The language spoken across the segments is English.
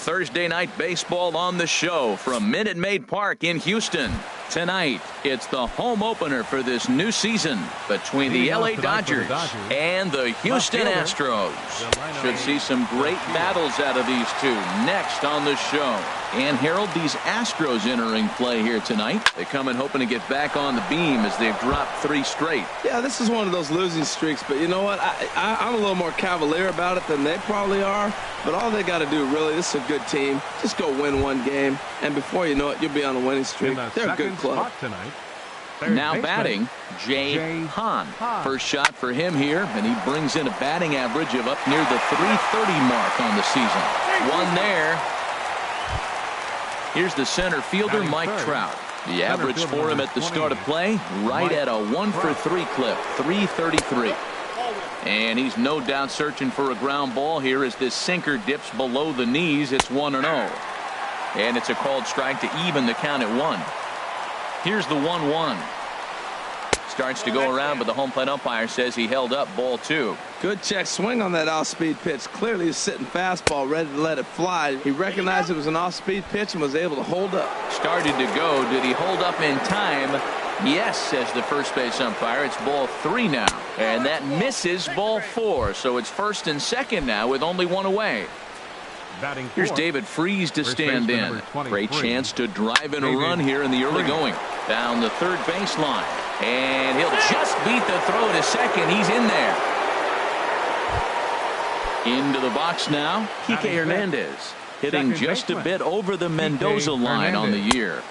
Thursday night baseball on the show from Minute Maid Park in Houston. Tonight, it's the home opener for this new season between the LA Dodgers and the Houston Astros. Should see some great battles out of these two next on the show. And Harold, these Astros entering play here tonight. They come in hoping to get back on the beam as they've dropped 3 straight. Yeah, this is one of those losing streaks, but you know what? I'm a little more cavalier about it than they probably are. But all they got to do, really, this is a good team. Just go win one game, and before you know it, you'll be on a winning streak. They're a good club. Now batting, Jay Hahn. First shot for him here, and he brings in a batting average of up near the .330 mark on the season. One there. Here's the center fielder, Mike Trout. The average for him at the start of play, right at a 1-for-3 clip, .333. And he's no doubt searching for a ground ball here as this sinker dips below the knees. It's 1-0. And it's a called strike to even the count at 1. Here's the 1-1. Starts to go around, but the home plate umpire says he held up ball 2. Good check swing on that off-speed pitch. Clearly he's sitting fastball, ready to let it fly. He recognized it was an off-speed pitch and was able to hold up. Started to go. Did he hold up in time? Yes, says the first base umpire. It's ball 3 now. And that misses ball 4. So it's first and second now with only 1 away. Here's David Freese to stand in. Great chance to drive in a run here in the early going. Down the third baseline. And he'll just beat the throw to second. He's in there. Into the box now, Kike Hernandez. Hitting just a bit over the Mendoza line on the year.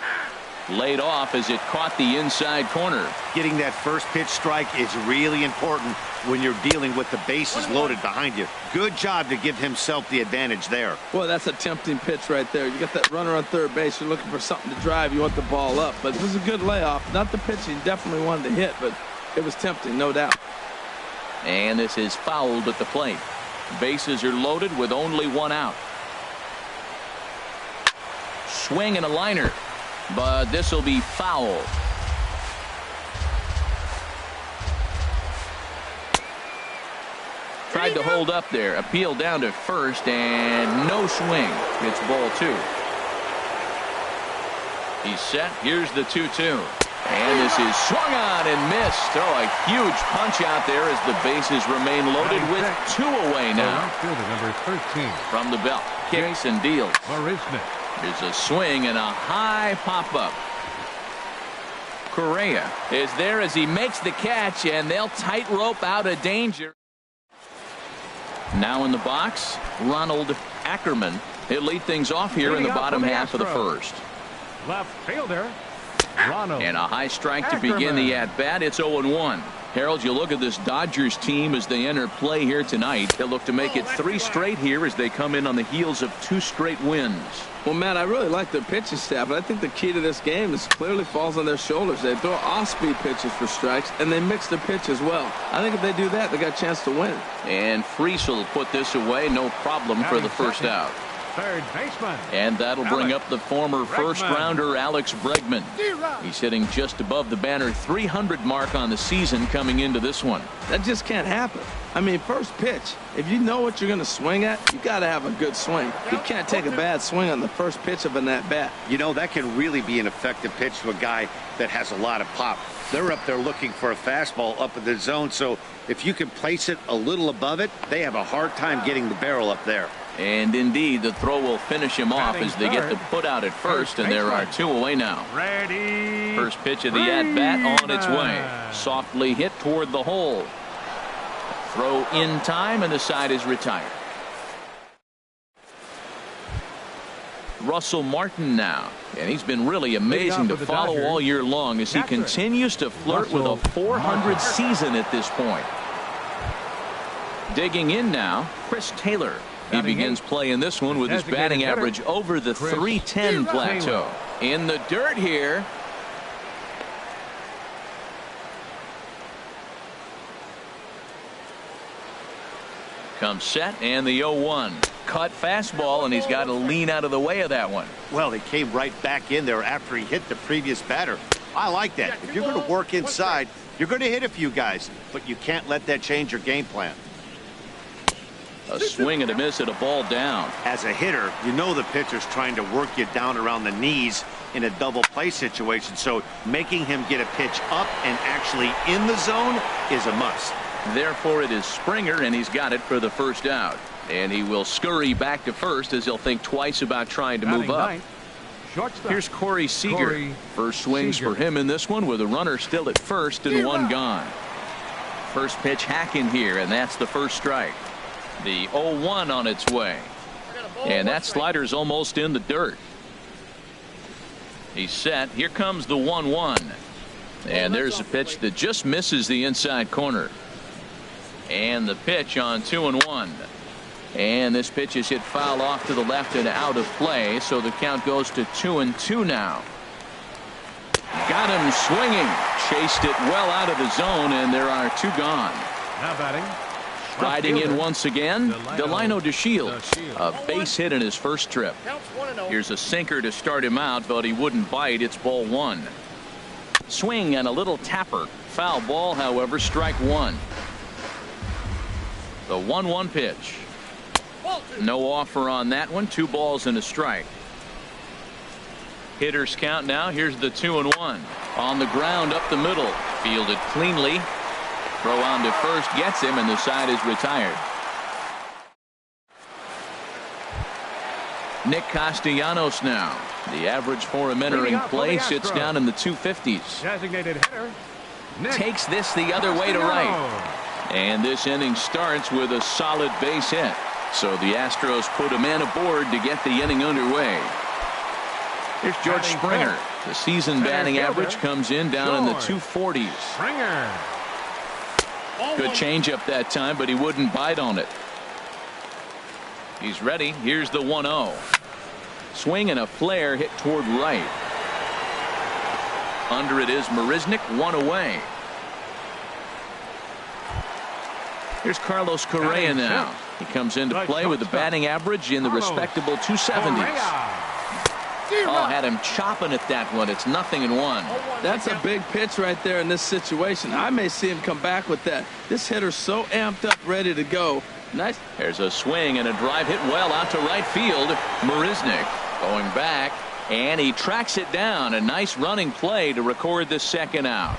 Laid off as it caught the inside corner. Getting that first pitch strike is really important when you're dealing with the bases loaded behind you. Good job to give himself the advantage there. Boy, that's a tempting pitch right there. You got that runner on third base. You're looking for something to drive. You want the ball up. But it was a good layoff. Not the pitch he definitely wanted to hit, but it was tempting, no doubt. And this is fouled at the plate. Bases are loaded with only 1 out. Swing and a liner. But this will be foul. Tried to hold up there. Appeal down to first and no swing. It's ball 2. He's set. Here's the 2-2. And this is swung on and missed. Oh, a huge punch out there as the bases remain loaded with 2 away now. Number 13. From the belt. Kicks and deals. Here's a swing and a high pop-up. Correa is there as he makes the catch, and they'll tightrope out of danger. Now in the box, Ronald Ackerman. He'll lead things off here in the bottom half of the first. Left fielder, Ronald. And a high strike to begin the at-bat. It's 0-1. Harold, you look at this Dodgers team as they enter play here tonight. They'll look to make it 3 straight here as they come in on the heels of 2 straight wins. Well, Matt, I really like their pitching staff, but I think the key to this game is clearly falls on their shoulders. They throw off-speed pitches for strikes, and they mix their pitch as well. I think if they do that, they got a chance to win. And Freese will put this away, no problem for the first out. Third baseman. And that'll bring up the former first-rounder Alex Bregman. He's hitting just above the banner 300 mark on the season coming into this one. That just can't happen. I mean, first pitch, if you know what you're going to swing at, you got to have a good swing. You can't take a bad swing on the first pitch of an at-bat. You know, that can really be an effective pitch to a guy that has a lot of pop. They're up there looking for a fastball up in the zone, so if you can place it a little above it, they have a hard time getting the barrel up there. And indeed, the throw will finish him off as they get the put out at first, and there are 2 away now. Ready. First pitch of the at-bat on its way. Softly hit toward the hole. Throw in time, and the side is retired. Russell Martin now, and he's been really amazing to follow all year long as he continues to flirt with a .400 season at this point. Digging in now, Chris Taylor. He begins play in this one with his batting average over the .310 plateau. In the dirt here. Comes set, and the 0-1. Cut fastball, and he's got to lean out of the way of that one. Well, he came right back in there after he hit the previous batter. I like that. If you're going to work inside, you're going to hit a few guys, but you can't let that change your game plan. A swing and a miss at a ball down. As a hitter, you know the pitcher's trying to work you down around the knees in a double play situation, so making him get a pitch up and actually in the zone is a must. Therefore, it is Springer, and he's got it for the first out. And he will scurry back to first as he'll think twice about trying to move up. Here's Corey Seager. First swings for him in this one with a runner still at first and one gone. First pitch hacking here, and that's the first strike. The 0-1 on its way. And that slider's almost in the dirt. He's set. Here comes the 1-1. And there's a pitch that just misses the inside corner. And the pitch on 2-1. And this pitch is hit foul off to the left and out of play, so the count goes to 2-2 now. Got him swinging. Chased it well out of the zone, and there are two gone. Now batting. Riding in once again, Delino DeShields. A base hit in his first trip. Here's a sinker to start him out, but he wouldn't bite. It's ball one. Swing and a little tapper. Foul ball, however, strike one. The 1-1 pitch. No offer on that one. 2 balls and a strike. Hitters count now. Here's the 2-1. On the ground up the middle. Fielded cleanly. Throw on to first gets him, and the side is retired. Nick Castellanos now. The average for him entering play sits down in the 250s. Designated hitter. Takes this the other way to right. And this inning starts with a solid base hit. So the Astros put a man aboard to get the inning underway. Here's George Springer. The season batting average comes in down in the 240s. Springer. Good changeup that time, but he wouldn't bite on it. He's ready. Here's the 1-0. Swing and a flare hit toward right. Under it is Marisnick, one away. Here's Carlos Correa now. He comes into play with a batting average in the respectable 270s. Oh, had him chopping at that one. It's 0-1. That's a big pitch right there in this situation. I may see him come back with that. This hitter's so amped up, ready to go. Nice. There's a swing and a drive hit well out to right field. Marisnick going back, and he tracks it down. A nice running play to record the second out.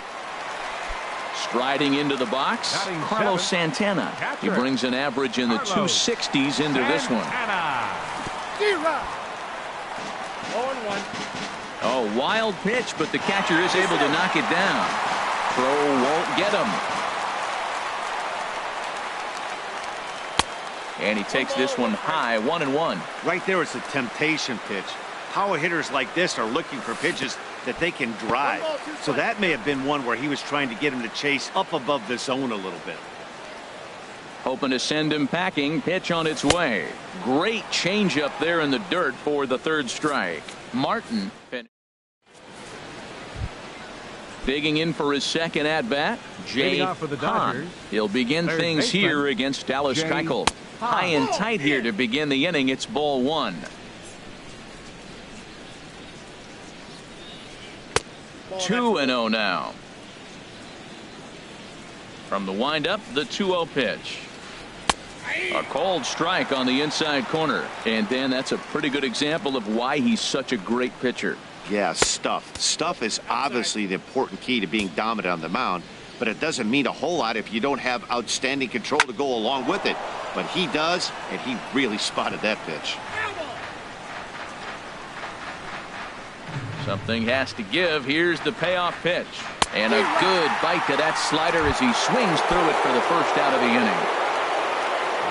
Striding into the box, Carlos Santana. He brings an average in the 260s into this one. Oh, wild pitch, but the catcher is able to knock it down. Throw won't get him. And he takes this one high, 1-1. Right there is a temptation pitch. Power hitters like this are looking for pitches that they can drive. So that may have been one where he was trying to get him to chase up above the zone a little bit. Hoping to send him packing. Pitch on its way. Great changeup there in the dirt for the third strike. Martin digging in for his second at bat. Jay Hahn. He'll begin things here against Dallas Keuchel. High and tight here to begin the inning. It's ball one. 2-0 now. From the windup, the 2-0 pitch. A cold strike on the inside corner. And Dan, that's a pretty good example of why he's such a great pitcher. Yeah, stuff. Stuff is obviously the important key to being dominant on the mound, but it doesn't mean a whole lot if you don't have outstanding control to go along with it. But he does, and he really spotted that pitch. Something has to give. Here's the payoff pitch. And a good bite to that slider as he swings through it for the first out of the inning.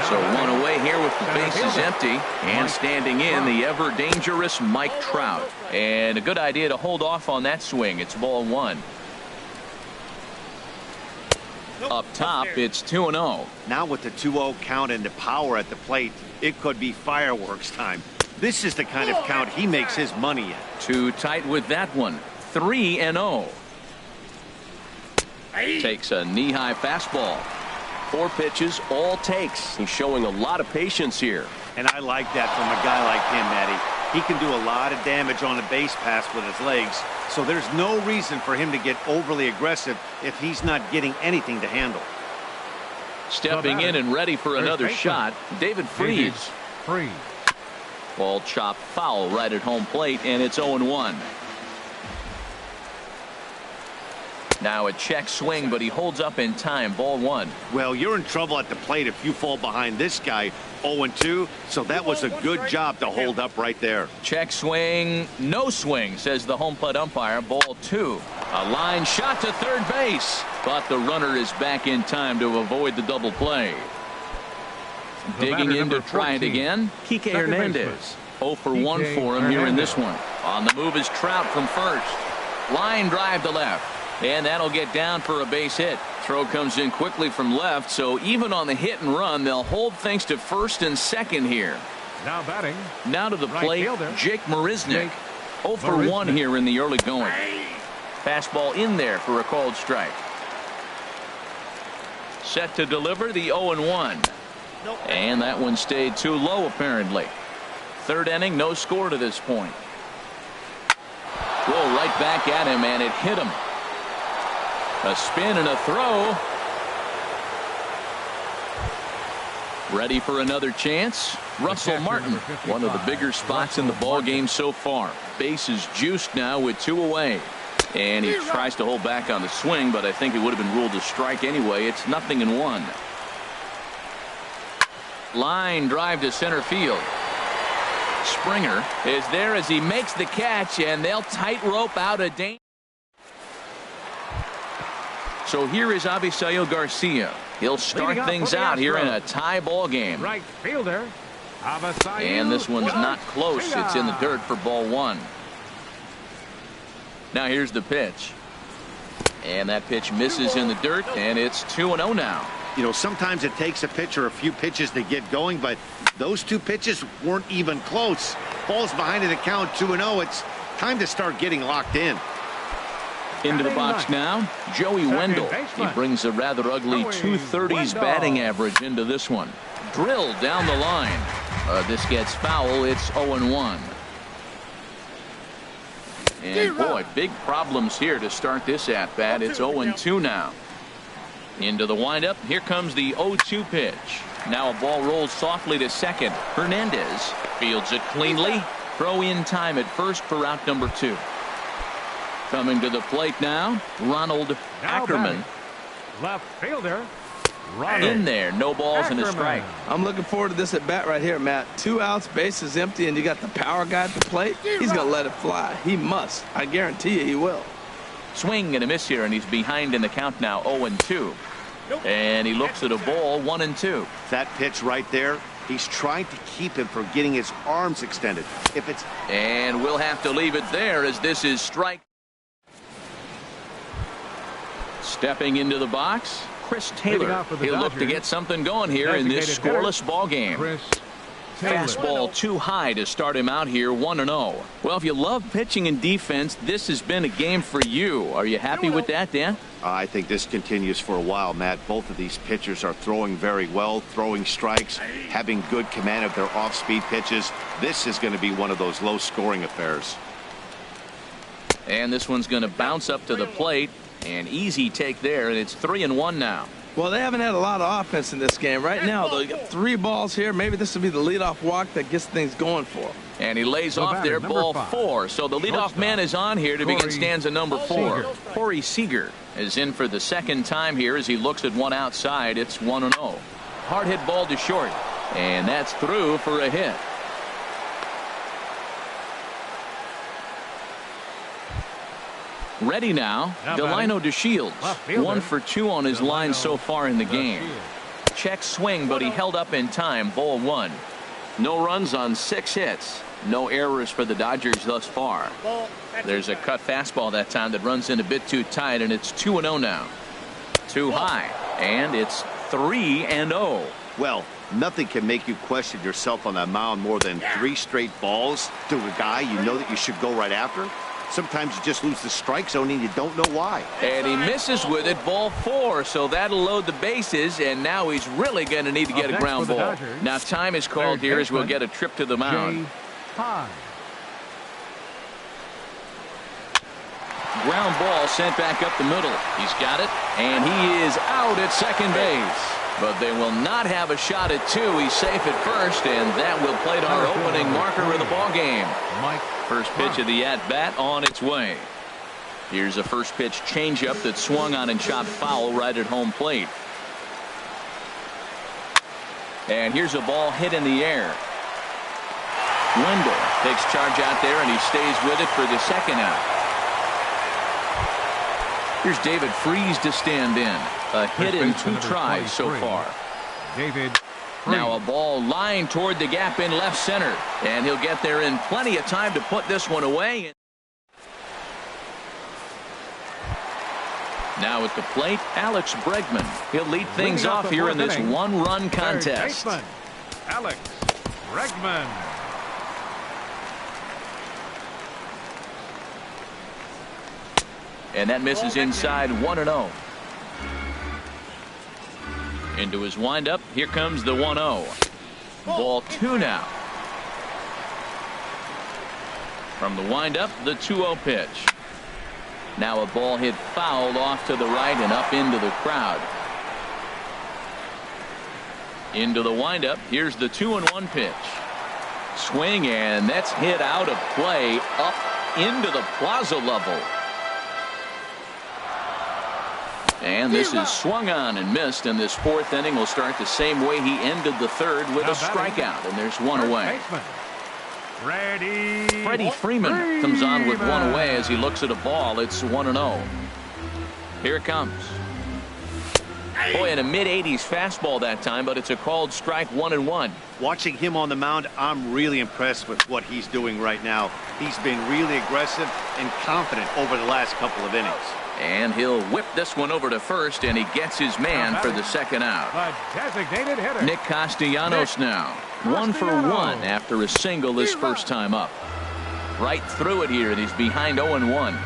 So one away here with the bases empty, and standing in the ever dangerous Mike Trout. And a good idea to hold off on that swing. It's ball one. Up top, it's 2-0. Now with the 2-0 count and the power at the plate, it could be fireworks time. This is the kind of count he makes his money in. Too tight with that one. 3-0. Takes a knee-high fastball. 4 pitches, all takes. He's showing a lot of patience here. And I like that from a guy like him, Matty. He can do a lot of damage on a base pass with his legs, so there's no reason for him to get overly aggressive if he's not getting anything to handle. Stepping in and ready for another shot, David Freese. Ball chopped foul right at home plate, and it's 0-1. Now a check swing, but he holds up in time. Ball one. Well, you're in trouble at the plate if you fall behind this guy. 0-2, so that was a good job to hold up right there. Check swing, no swing, says the home plate umpire. Ball two. A line shot to third base, but the runner is back in time to avoid the double play. Digging in to try it again, Kike Hernandez. 0 for 1 for him here in this one. On the move is Trout from first. Line drive to left, and that'll get down for a base hit. Throw comes in quickly from left, so even on the hit and run, they'll hold things to first and second here. Now batting. Now to the plate, Jake Marisnick. 0 for 1 here in the early going. Fastball in there for a called strike. Set to deliver the 0-1. And that one stayed too low apparently. Third inning, no score to this point. Roll right back at him, and it hit him. A spin and a throw. Ready for another chance. Russell Martin, one of the bigger spots in the ball game so far. Base is juiced now with 2 away. And he tries to hold back on the swing, but I think it would have been ruled a strike anyway. It's 0-1. Line drive to center field. Springer is there as he makes the catch, and they'll tightrope out a danger. So here is Avisail Garcia. He'll start things out here in a tie ball game. Right fielder. And this one's not close. It's in the dirt for ball one. Now here's the pitch. And that pitch misses in the dirt, and it's 2-0 now. You know, sometimes it takes a pitcher a few pitches to get going, but those 2 pitches weren't even close. Ball's behind in the count, 2-0. It's time to start getting locked in. Into the box now, Joey Wendell. He brings a rather ugly 230s batting average into this one. Drilled down the line. This gets foul. It's 0-1. And boy, big problems here to start this at bat. It's 0-2 now. Into the windup. Here comes the 0-2 pitch. Now a ball rolls softly to second. Hernandez fields it cleanly. Throw in time at first for out number 2. Coming to the plate now, Ronald Ackerman. Left fielder. In there, no balls and a strike. I'm looking forward to this at bat right here, Matt. 2 outs, base is empty, and you got the power guy at the plate. He's going to let it fly. He must. I guarantee you he will. Swing and a miss here, and he's behind in the count now, 0-2. And he looks at a ball, 1-2. That pitch right there, he's trying to keep him from getting his arms extended. And we'll have to leave it there as this is strike. Stepping into the box, Chris Taylor. He'll look to get something going here in this scoreless ball game. Fastball too high to start him out here, 1-0. Well, if you love pitching and defense, this has been a game for you. Are you happy with that, Dan? I think this continues for a while, Matt. Both of these pitchers are throwing very well, throwing strikes, having good command of their off-speed pitches. This is going to be one of those low-scoring affairs. And this one's going to bounce up to the plate. An easy take there, and it's 3-1 now. Well, they haven't had a lot of offense in this game. Right now, they got 3 balls here. Maybe this will be the leadoff walk that gets things going for them. And he lays off there, ball 4. So the leadoff man is on here to begin stanza number 4. Corey Seager is in for the second time here as he looks at one outside. It's 1-0. Hard hit ball to short, and that's through for a hit. Ready now, Delino DeShields. 1 for 2 on his line so far in the game. Check swing, but he held up in time. Ball 1. No runs on 6 hits. No errors for the Dodgers thus far. There's a cut fastball that time that runs in a bit too tight, and it's 2-0 now. Too high, and it's 3-0. Well, nothing can make you question yourself on that mound more than 3 straight balls to a guy you know that you should go right after. Sometimes you just lose the strike zone and you don't know why. And he misses with it, ball 4, so that'll load the bases, and now he's really going to need to get a ground ball. Now time is called here as we'll get a trip to the mound. Ground ball sent back up the middle. He's got it, and he is out at second base. But they will not have a shot at two. He's safe at first, and that will plate our opening marker of the ball game. First pitch of the at-bat on its way. Here's a first pitch changeup that swung on and chopped foul right at home plate. And here's a ball hit in the air. Wendell takes charge out there, and he stays with it for the second out. Here's David Freese to stand in. A hit in 2 tries so far. David Now a ball lined toward the gap in left center, and he'll get there in plenty of time to put this one away. Now at the plate, Alex Bregman. He'll lead things off here in this 1-run contest. Alex Bregman. And that misses inside 1-0. Into his windup. Here comes the 1-0. Ball 2 now. From the windup, the 2-0 pitch. Now a ball hit fouled off to the right and up into the crowd. Into the windup. Here's the 2-1 pitch. Swing, and that's hit out of play up into the plaza level. And this is swung on and missed, and this 4th inning will start the same way he ended the 3rd with a strikeout, and there's 1 away. Freddie Freeman comes on with 1 away as he looks at a ball. It's 1-0. Here it comes. Boy, in a mid-80s fastball that time, but it's a called strike. 1-1. Watching him on the mound, I'm really impressed with what he's doing right now. He's been really aggressive and confident over the last couple of innings. And he'll whip this one over to first, and he gets his man for the second out. A designated hitter. Nick Castellanos now. 1 for 1 after a single his first time up. Right through it here, and he's behind 0-1.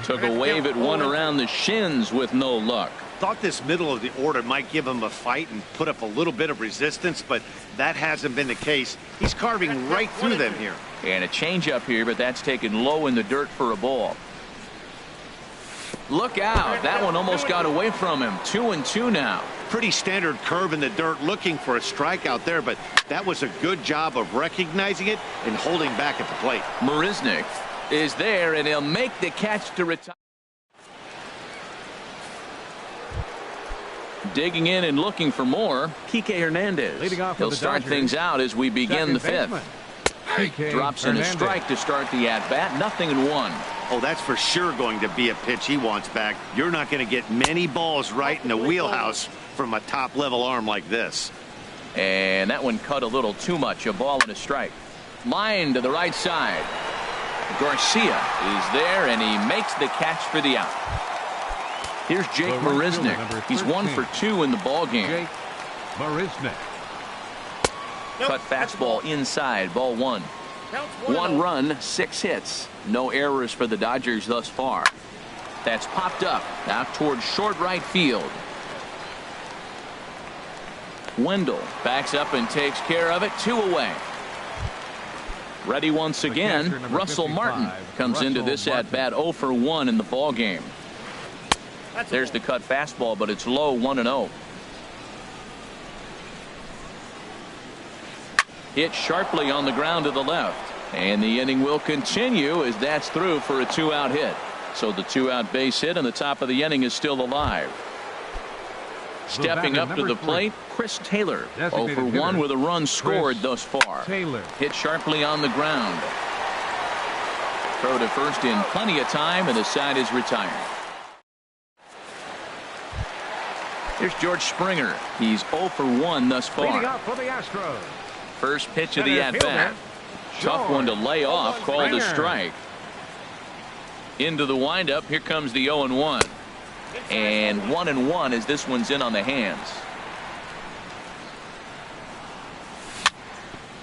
Took a wave at one around the shins with no luck. Thought this middle of the order might give him a fight and put up a little bit of resistance, but that hasn't been the case. He's carving right through them here. And a changeup here, but that's taken low in the dirt for a ball. Look out. That one almost got away from him. 2-2 now. Pretty standard curve in the dirt, looking for a strikeout there, but that was a good job of recognizing it and holding back at the plate. Marisnick is there, and he'll make the catch to retire. Digging in and looking for more, Kike Hernandez. He'll start things out as we begin the 5th. Drops in a strike to start the at-bat. 0-1. Oh, that's for sure going to be a pitch he wants back. You're not going to get many balls right in the wheelhouse from a top-level arm like this. And that one cut a little too much. A ball and a strike. Line to the right side. Garcia is there, and he makes the catch for the out. Here's Jake Marisnick. He's 1 for 2 in the ball game. Jake Marisnick. Cut fastball inside. Ball 1. 1 run, 6 hits. No errors for the Dodgers thus far. That's popped up out towards short right field. Wendell backs up and takes care of it. 2 away. Ready once again. Russell Martin comes into this at bat 0 for 1 in the ball game. There's the cut fastball, but it's low. 1-0. Hit sharply on the ground to the left, and the inning will continue as that's through for a 2-out hit. So the 2-out base hit, and the top of the inning is still alive. Stepping up to the plate, Chris Taylor. 0 for 1 with a run scored thus far. Hit sharply on the ground. Throw to first in plenty of time, and the side is retired. Here's George Springer. He's 0 for 1 thus far. First pitch of the at-bat. Tough one to lay off. Called a strike. Into the windup. Here comes the 0-1. And 1-1 as this one's in on the hands.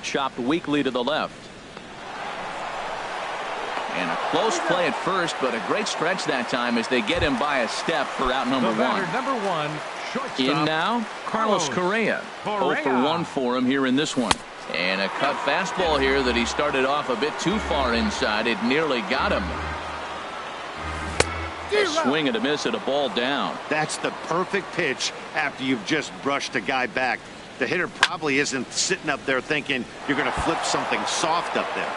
Chopped weakly to the left. And a close play at first, but a great stretch that time as they get him by a step for out number 1. In now, Carlos Correa. 0 for 1 for him here in this one. And a cut fastball here that he started off a bit too far inside. It nearly got him. A swing and a miss at a ball down. That's the perfect pitch after you've just brushed a guy back. The hitter probably isn't sitting up there thinking you're going to flip something soft up there.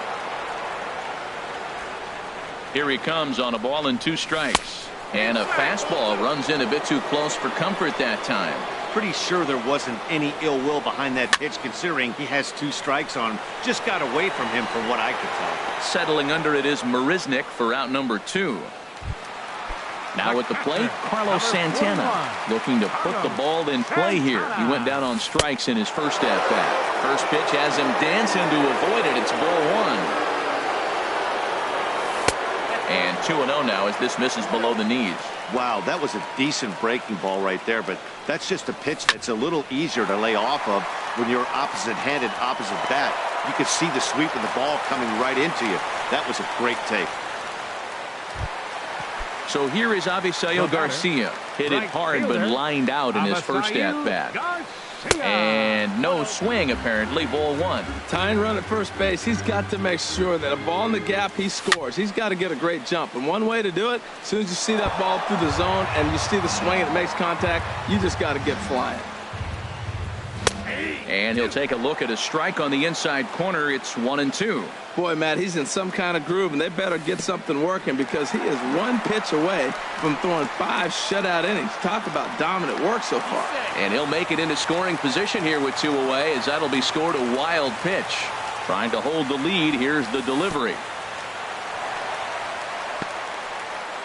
Here he comes on a ball and 2 strikes. And a fastball runs in a bit too close for comfort that time. Pretty sure there wasn't any ill will behind that pitch, considering he has 2 strikes on him. Just got away from him from what I could tell. Settling under it is Marisnick for out number 2. Now at the plate, Carlos Santana looking to put the ball in play here. He went down on strikes in his first at-bat. First pitch has him dancing to avoid it. It's ball 1. And 2-0 now as this misses below the knees. Wow, that was a decent breaking ball right there, but that's just a pitch that's a little easier to lay off of when you're opposite-handed, opposite bat. You could see the sweep of the ball coming right into you. That was a great take. So here is Avisail Garcia. Hit it hard but lined out in his first at-bat. And no swing, apparently. Ball 1. Tying run at first base. He's got to make sure that a ball in the gap, he scores. He's got to get a great jump. And one way to do it, as soon as you see that ball through the zone and you see the swing and it makes contact, you just got to get flying. And he'll take a look at a strike on the inside corner. It's 1-2. Boy, Matt, he's in some kind of groove, and they better get something working because he is 1 pitch away from throwing 5 shutout innings. Talk about dominant work so far. And he'll make it into scoring position here with 2 away, as that'll be scored a wild pitch. Trying to hold the lead. Here's the delivery.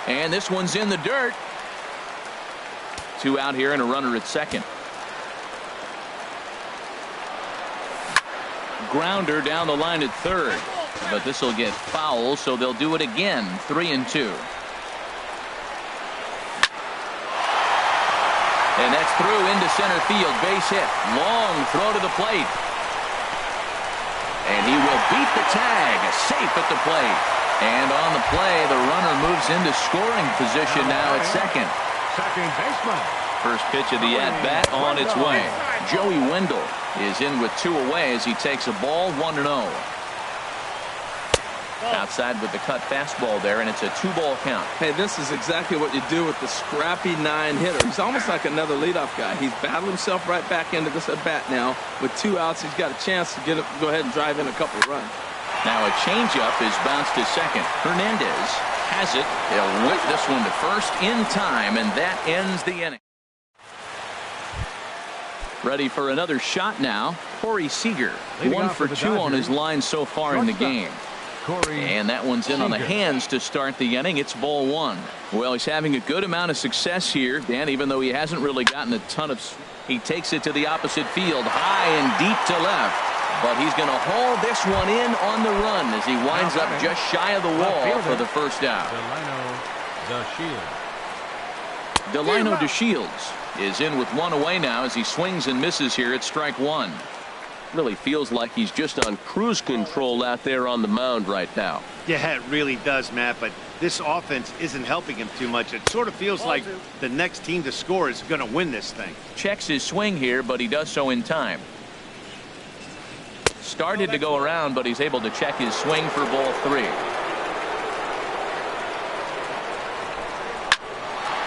And this one's in the dirt. 2 out here and a runner at second. Grounder down the line at third, but this will get foul, so they'll do it again. 3-2. And that's through into center field. Base hit. Long throw to the plate. And he will beat the tag. Safe at the plate. And on the play, the runner moves into scoring position now at second. Second baseman. First pitch of the at-bat on its way. Joey Wendell is in with 2 away as he takes a ball. 1-0. Outside with the cut fastball there, and it's a 2-ball count. Hey, this is exactly what you do with the scrappy 9-hitter. He's almost like another leadoff guy. He's battled himself right back into this at-bat now. With 2 outs, he's got a chance to go ahead and drive in a couple of runs. Now a changeup is bounced to second. Hernandez has it. He'll whip this one to first in time, and that ends the inning. Ready for another shot now. Corey Seager, 1 for 2 on his line so far in the game. And that one's in on the hands to start the inning. It's ball 1. Well, he's having a good amount of success here, Dan, even though he hasn't really gotten a ton of. He takes it to the opposite field, high and deep to left. But he's going to haul this one in on the run as he winds up just shy of the wall for the first out. Delino DeShields is in with 1 away now as he swings and misses here at strike 1. Really feels like he's just on cruise control out there on the mound right now. Yeah, it really does, Matt, but this offense isn't helping him too much. It sort of feels like the next team to score is going to win this thing. Checks his swing here, but he does so in time. Started to go around, but he's able to check his swing for ball 3.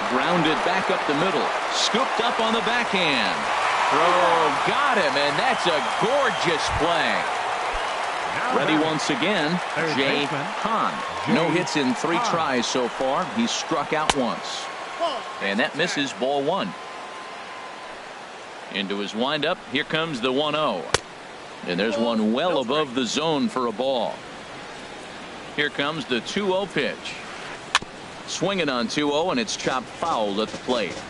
Grounded back up the middle. Scooped up on the backhand. Throw got him, and that's a gorgeous play. Ready once again, Jay Hahn. No hits in 3 tries so far. He's struck out once. And that misses ball 1. Into his windup. Here comes the 1-0. And there's one well above the zone for a ball. Here comes the 2-0 pitch. Swinging on 2-0, and it's chopped foul at the plate.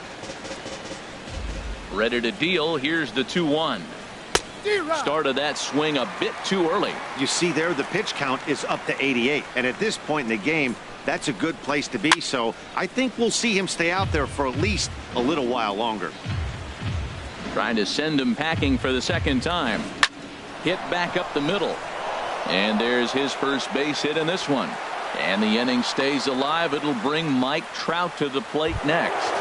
Ready to deal. Here's the 2-1. Started that swing a bit too early. You see there, the pitch count is up to 88. And at this point in the game, that's a good place to be. So I think we'll see him stay out there for at least a little while longer. Trying to send him packing for the second time. Hit back up the middle. And there's his first base hit in this one. And the inning stays alive. It'll bring Mike Trout to the plate next.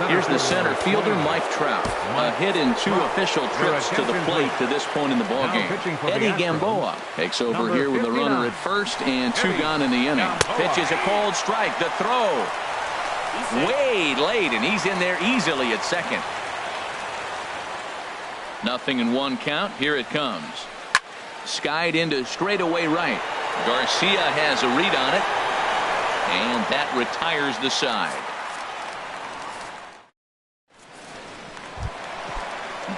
Here's the center fielder, Mike Trout. A hit in 2 official trips to the plate to this point in the ballgame. Eddie Gamboa takes over here with a runner at first and 2 gone in the inning. Pitch is a cold strike. The throw way late, and he's in there easily at second. 0-1 count. Here it comes. Skied into straightaway right. Garcia has a read on it, and that retires the side.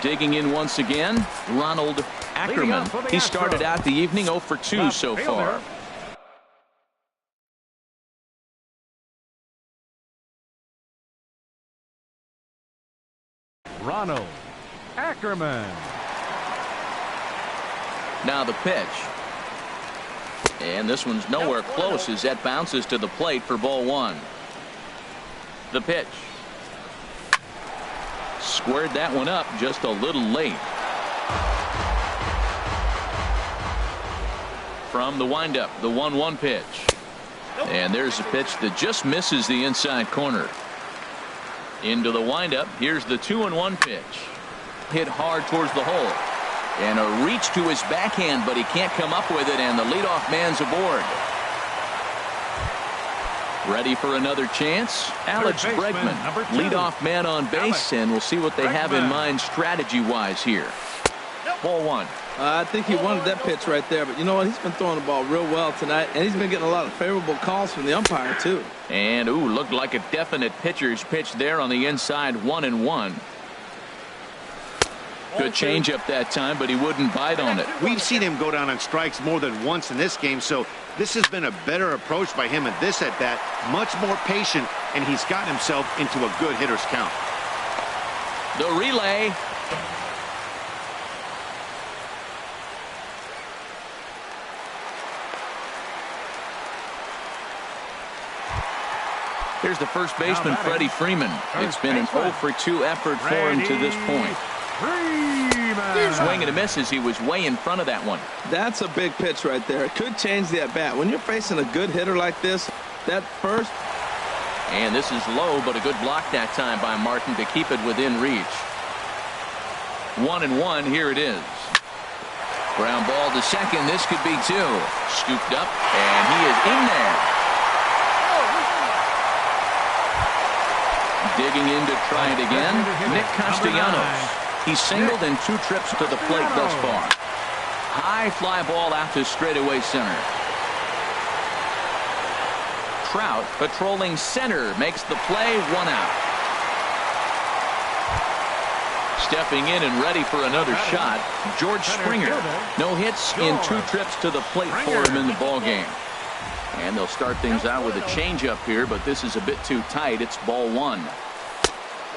Digging in once again, Ronald Ackerman. He started out the evening 0 for 2 so far. Ronald Ackerman. Now the pitch. And this one's nowhere close as that bounces to the plate for ball 1. The pitch. Squared that one up just a little late. From the windup, the 1-1 pitch. And there's a pitch that just misses the inside corner. Into the windup. Here's the 2-1 pitch. Hit hard towards the hole. And a reach to his backhand, but he can't come up with it, and the leadoff man's aboard. Ready for another chance? Alex Bregman, leadoff man on base, and we'll see what they have in mind strategy-wise here. Ball 1. I think he wanted that pitch right there, but you know what? He's been throwing the ball real well tonight, and he's been getting a lot of favorable calls from the umpire, too. And, ooh, looked like a definite pitcher's pitch there on the inside, 1-1. Good changeup that time, but he wouldn't bite on it. We've seen him go down on strikes more than once in this game, so this has been a better approach by him at this at-bat. Much more patient, and he's gotten himself into a good hitter's count. The relay. Here's the first baseman, Freddie Freeman. It's been an 0 for 2 effort for him to this point. Swing and a miss as he was way in front of that one. That's a big pitch right there. It could change the at-bat. When you're facing a good hitter like this, that first. And this is low, but a good block that time by Martin to keep it within reach. 1-1, here it is. Ground ball to second. This could be 2. Scooped up, and he is in there. Digging in to try it again. Nick Castellanos. He's singled in 2 trips to the plate thus far. High fly ball out to straightaway center. Trout patrolling center makes the play, 1 out. Stepping in and ready for another shot, George Springer. No hits in 2 trips to the plate for him in the ballgame. And they'll start things out with a changeup here, but this is a bit too tight. It's ball 1.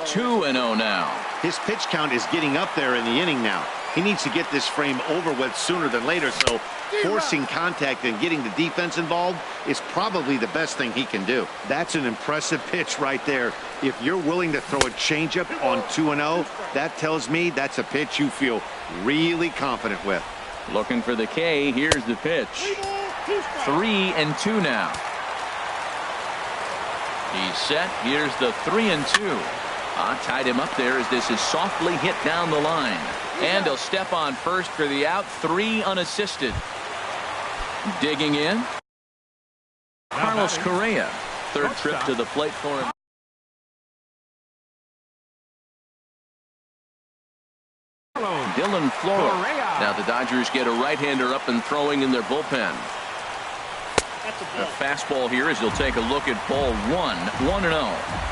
2-0 now. His pitch count is getting up there in the inning now. He needs to get this frame over with sooner than later, so forcing contact and getting the defense involved is probably the best thing he can do. That's an impressive pitch right there. If you're willing to throw a changeup on 2-0, that tells me that's a pitch you feel really confident with. Looking for the K. Here's the pitch. 3-2 now. He's set. Here's the 3-2. Tied him up there as this is softly hit down the line. And he'll step on first for the out. 3 unassisted. Digging in. Carlos Correa. 3rd trip to the plate for him. Dylan Floro. Now the Dodgers get a right-hander up and throwing in their bullpen. A fastball here as he'll take a look at ball 1. 1-0.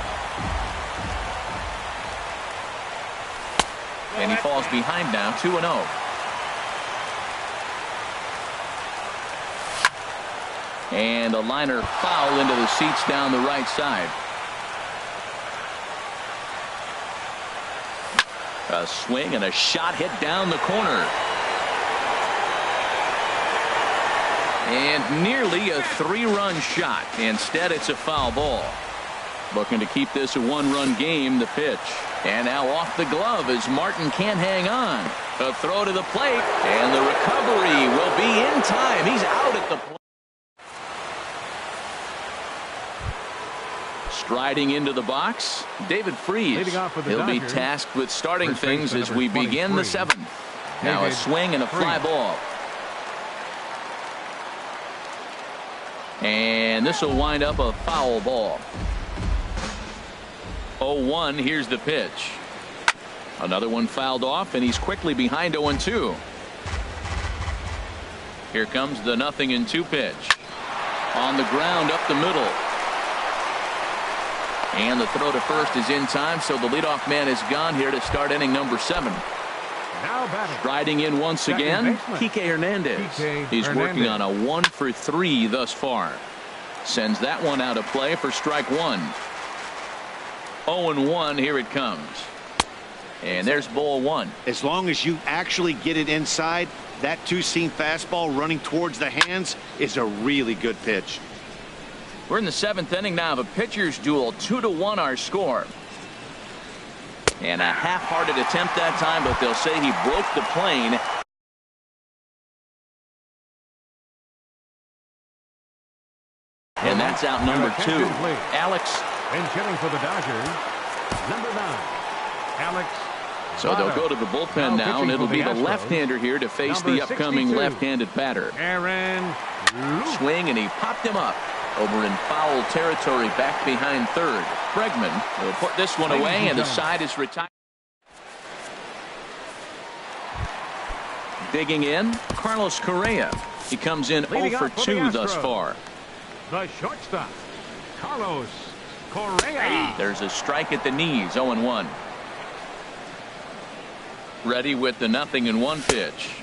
And he falls behind now, 2-0. And a liner foul into the seats down the right side. A swing and a shot hit down the corner. And nearly a 3-run shot. Instead, it's a foul ball. Looking to keep this a 1-run game, the pitch. And now off the glove as Martin can't hang on. A throw to the plate, and the recovery will be in time. He's out at the plate. Striding into the box, David Freese. He'll be tasked with starting things as we begin the 7th. Now a swing and a fly ball. And this will wind up a foul ball. 0-1, here's the pitch. Another one fouled off, and he's quickly behind 0-2. Here comes the 0-2 pitch. On the ground up the middle. And the throw to first is in time, so the leadoff man is gone here to start inning number 7. Striding in once again, Kike Hernandez. He's working on a 1 for 3 thus far. Sends that one out of play for strike 1. 0-1, here it comes. And there's ball 1. As long as you actually get it inside, that two-seam fastball running towards the hands is a really good pitch. We're in the 7th inning now of a pitcher's duel. 2-1 our score. And a half-hearted attempt that time, but they'll say he broke the plane. And that's out number 2. Alex. And hitting for the Dodgers, number 9, Alex. So they'll go to the bullpen now, and it'll be the left-hander here to face the upcoming left-handed batter. Aaron. Swing, and he popped him up over in foul territory back behind third. Bregman will put this one away, and the side is retired. Digging in, Carlos Correa. He comes in 0 for 2 thus far. The shortstop, Carlos Correa. There's a strike at the knees, 0-1. Ready with the 0-1 pitch.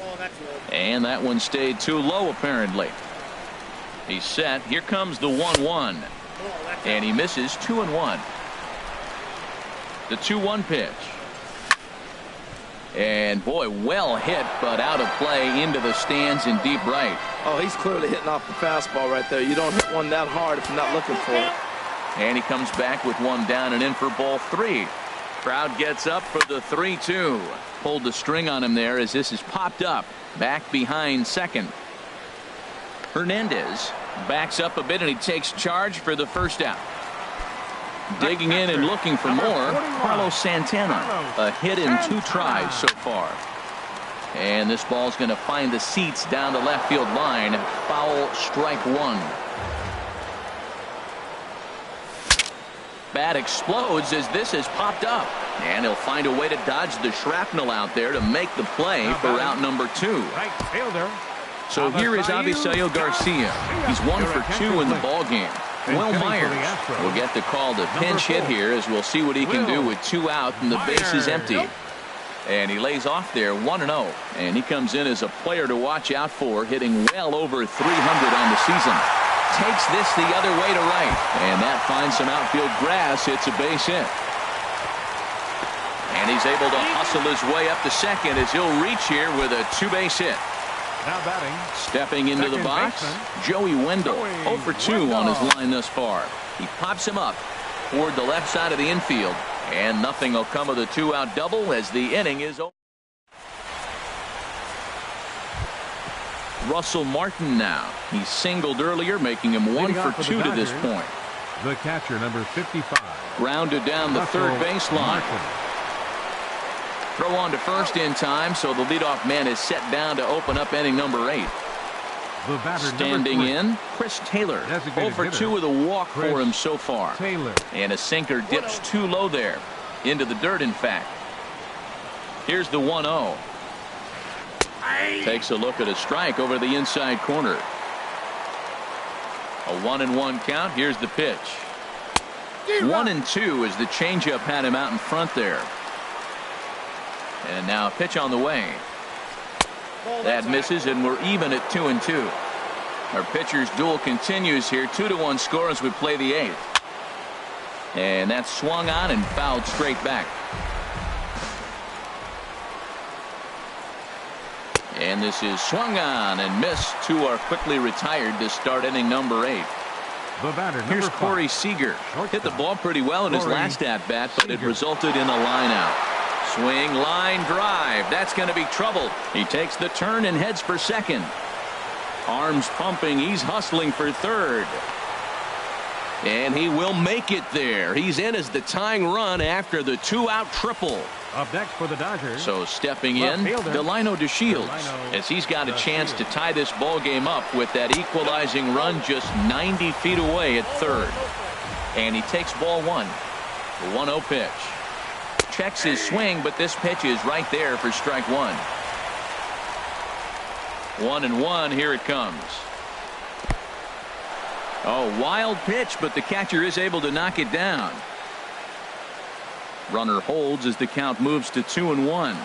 And that one stayed too low apparently. He's set. Here comes the 1-1. And he misses 2-1. The 2-1 pitch. And boy, well hit, but out of play into the stands in deep right. Oh, he's clearly hitting off the fastball right there. You don't hit one that hard if you're not looking for it. And he comes back with one down and in for ball 3. Crowd gets up for the 3-2. Pulled the string on him there as this is popped up. Back behind second. Hernandez backs up a bit and he takes charge for the first out. Digging in and looking for more, Carlos Santana. A hit in 2 tries so far. And this ball's going to find the seats down the left field line. Foul, strike 1. Bat explodes as this has popped up. And he'll find a way to dodge the shrapnel out there to make the play for out number 2. Right fielder. So here is Avisail Garcia. He's 1 for 2 in the ballgame. Will Myers will get the call to pinch hit here as we'll see what he can do with 2 out and the base is empty. And he lays off there 1-0. And he comes in as a player to watch out for, hitting well over 300 on the season. Takes this the other way to right. And that finds some outfield grass. Hits a base hit. And he's able to hustle his way up to second as he'll reach here with a 2-base hit. Now batting. Stepping into the box, Joey Wendell. 0 for 2 on his line thus far. He pops him up toward the left side of the infield. And nothing will come of the 2-out double as the inning is over. Russell Martin now. He singled earlier, making him 1 for 2 to this point. The catcher, number 55. Grounded down the third baseline. Throw on to first in time, so the leadoff man is set down to open up inning number 8. The batter, standing in, Chris Taylor. 0 for 2 with a walk for him so far. And a sinker dips too low there. Into the dirt, in fact. Here's the 1-0. Takes a look at a strike over the inside corner. A 1-1 count. Here's the pitch. 1-2 as the changeup had him out in front there. And now a pitch on the way. That misses, and we're even at 2-2. Our pitcher's duel continues here. 2-1 score as we play the 8th. And that's swung on and fouled straight back. And this is swung on and missed. 2 are quickly retired to start inning number 8. The batter, here's Corey Seager. Hit the ball pretty well in his last at-bat, but it resulted in a line out. Swing, line drive. That's going to be trouble. He takes the turn and heads for second. Arms pumping. He's hustling for third. And he will make it there. He's in as the tying run after the 2-out triple. Up next for the Dodgers. So stepping in, Delino DeShields, as he's got a chance to tie this ball game up with that equalizing run just 90 feet away at third. And he takes ball one. The 1-0 pitch. Checks his swing, but this pitch is right there for strike one. 1-1, here it comes. Oh, wild pitch, but the catcher is able to knock it down. Runner holds as the count moves to 2-1.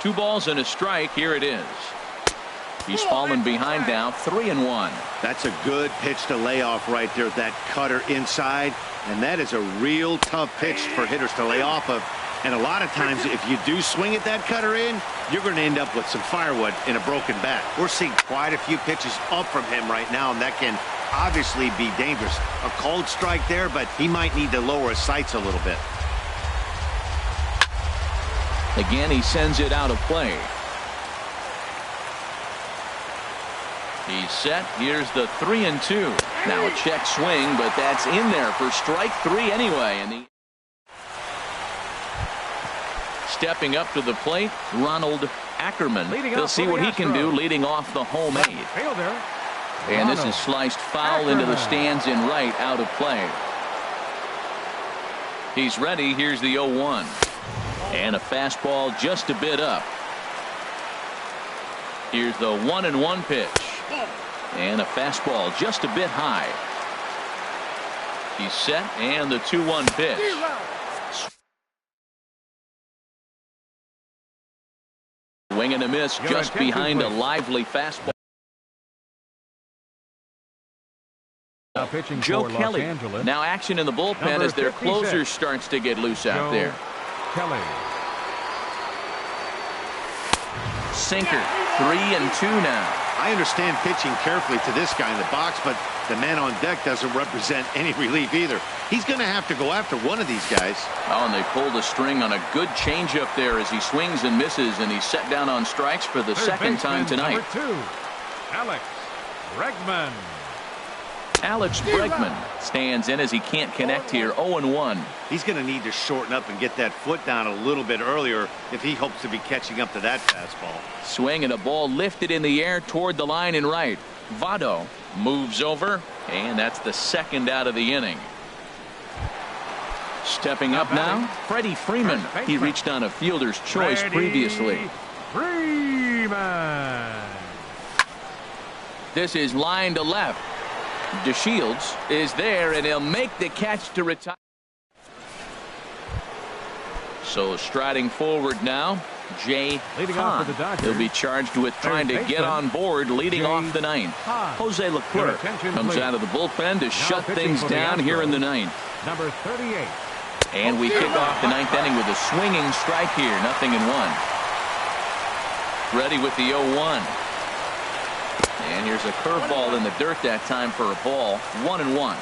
2 balls and a strike. Here it is. He's fallen behind now, 3-1. That's a good pitch to lay off right there, that cutter inside. And that is a real tough pitch for hitters to lay off of. And a lot of times, if you do swing at that cutter in, you're going to end up with some firewood in a broken bat. We're seeing quite a few pitches up from him right now, and that can obviously be dangerous. A cold strike there, but he might need to lower his sights a little bit. Again, he sends it out of play. He's set. Here's the 3-2. Now a check swing, but that's in there for strike 3 anyway. And stepping up to the plate, Ronald Ackerman. He'll see what he can do leading off the home 8. And this is sliced foul into the stands in right, out of play. He's ready. Here's the 0-1. And a fastball just a bit up. Here's the 1-1 pitch. And a fastball just a bit high. He's set, and the 2-1 pitch. Swing and a miss just behind a lively fastball. Joe Kelly. Now action in the bullpen as their closer starts to get loose out there. Kelly. Sinker. 3-2 now. I understand pitching carefully to this guy in the box, but the man on deck doesn't represent any relief either. He's going to have to go after one of these guys. Oh, and they pulled a string on a good changeup there as he swings and misses, and he's set down on strikes for the second time tonight. Number 2, Alex Bregman. Alex Bregman stands in as he can't connect here. 0-1. He's going to need to shorten up and get that foot down a little bit earlier if he hopes to be catching up to that fastball. Swing and a ball lifted in the air toward the line in right. Votto moves over, and that's the second out of the inning. Stepping up now, Freddie Freeman. He reached on a fielder's choice previously. Freeman. This is line to left. DeShields is there, and he'll make the catch to retire. So striding forward now, Jay Hahn. He'll be charged with trying to get on board leading off the ninth. Jose Leclerc comes out of the bullpen to shut things down here in the ninth. Number 38. And we kick off the ninth inning with a swinging strike here. 0-1. Ready with the 0-1. And here's a curveball in the dirt that time for a ball. 1-1.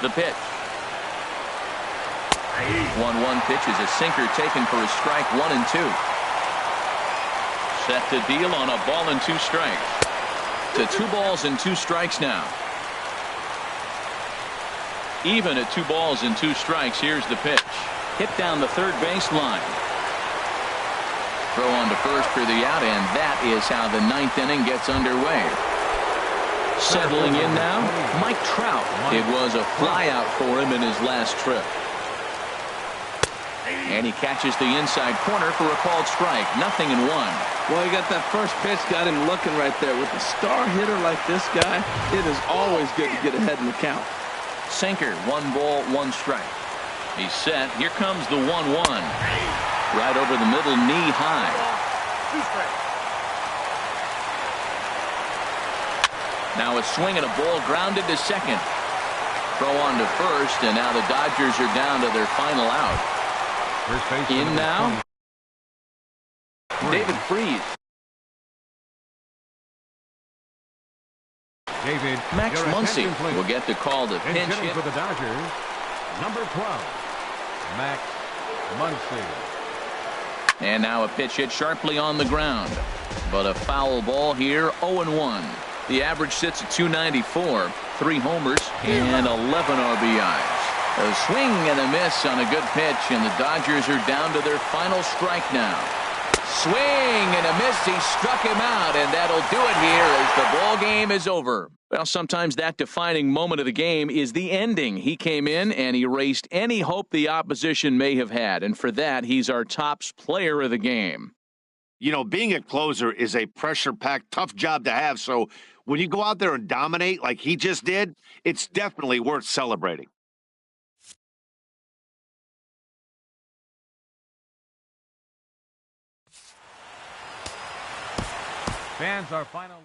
The pitch. 1-1 pitch is a sinker taken for a strike. 1-2. Set to deal on a ball and 2 strikes. To 2 balls and 2 strikes now. Even at 2 balls and 2 strikes. Here's the pitch. Hit down the third baseline. Throw on to first for the out, and that is how the ninth inning gets underway. Settling in now, Mike Trout. It was a flyout for him in his last trip. And he catches the inside corner for a called strike. 0-1. Well, he got that first pitch, got him looking right there. With a star hitter like this guy, it is always good to get ahead in the count. Sinker, 1 ball, 1 strike. He's set. Here comes the 1-1. Right over the middle, knee high. Now a swing and a ball grounded to second. Throw on to first, and now the Dodgers are down to their final out. In now, David Freese. Max Muncy will get the call to pinch hit. For the Dodgers, number 12, Max Muncy. And now a pitch hit sharply on the ground. But a foul ball here. 0-1. The average sits at 294, 3 homers, and 11 RBIs. A swing and a miss on a good pitch, and the Dodgers are down to their final strike now. Swing and a miss. He struck him out, and that'll do it here as the ball game is over. Well, sometimes that defining moment of the game is the ending. He came in and erased any hope the opposition may have had, and for that, he's our top player of the game. You know, being a closer is a pressure-packed, tough job to have, so when you go out there and dominate like he just did, it's definitely worth celebrating. Fans, our final.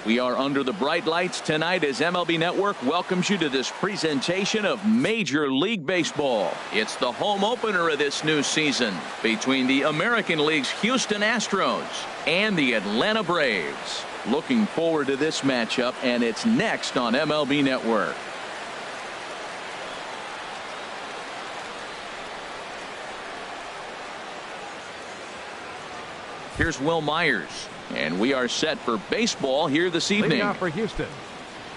We are under the bright lights tonight as MLB Network welcomes you to this presentation of Major League Baseball. It's the home opener of this new season between the American League's Houston Astros and the Atlanta Braves. Looking forward to this matchup, and it's next on MLB Network. Here's Will Myers, and we are set for baseball here this evening. Leading off for Houston,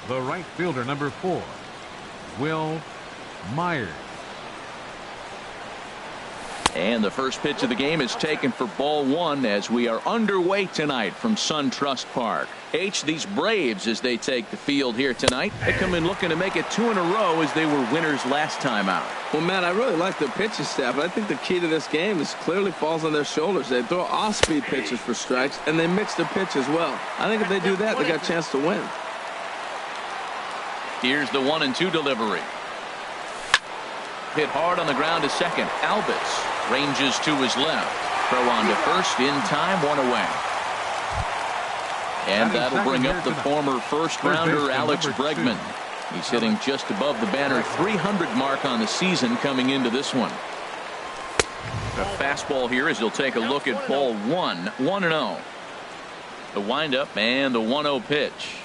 the right fielder, number 4, Will Myers. And the first pitch of the game is taken for ball 1 as we are underway tonight from SunTrust Park. These Braves, as they take the field here tonight, they come in looking to make it 2 in a row as they were winners last time out. Well, Matt, I really like their pitching staff, but I think the key to this game is clearly falls on their shoulders. They throw off-speed pitches for strikes, and they mix their pitch as well. I think if they do that, they got a chance to win. Here's the 1-2 delivery. Hit hard on the ground to second. Albus ranges to his left. Throw on to first in time, 1 away. And that'll bring up the former first-rounder Alex Bregman. He's hitting just above the banner 300 mark on the season coming into this one. The fastball here as he'll take a look at ball 1, 1-0. The windup and the 1-0 pitch.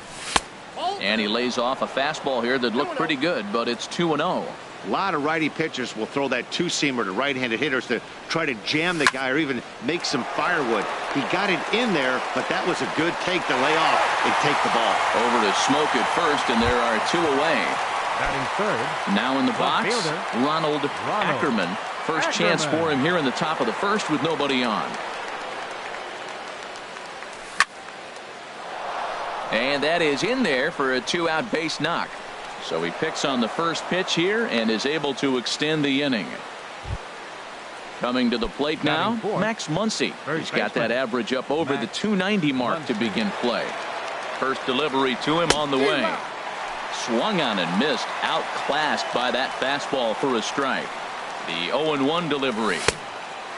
And he lays off a fastball here that looked pretty good, but it's 2-0. A lot of righty pitchers will throw that two-seamer to right-handed hitters to try to jam the guy or even make some firewood. He got it in there, but that was a good take to lay off and take the ball. Over to Smoke at first, and there are 2 away. Batting third. Now in the box, fielder, Ronald Ackerman. First chance for him here in the top of the first with nobody on. And that is in there for a 2-out base knock. So he picks on the first pitch here and is able to extend the inning. Coming to the plate now, Max Muncy. He's got that average up over the 290 mark to begin play. First delivery to him on the way. Swung on and missed, outclassed by that fastball for a strike. The 0-1 delivery.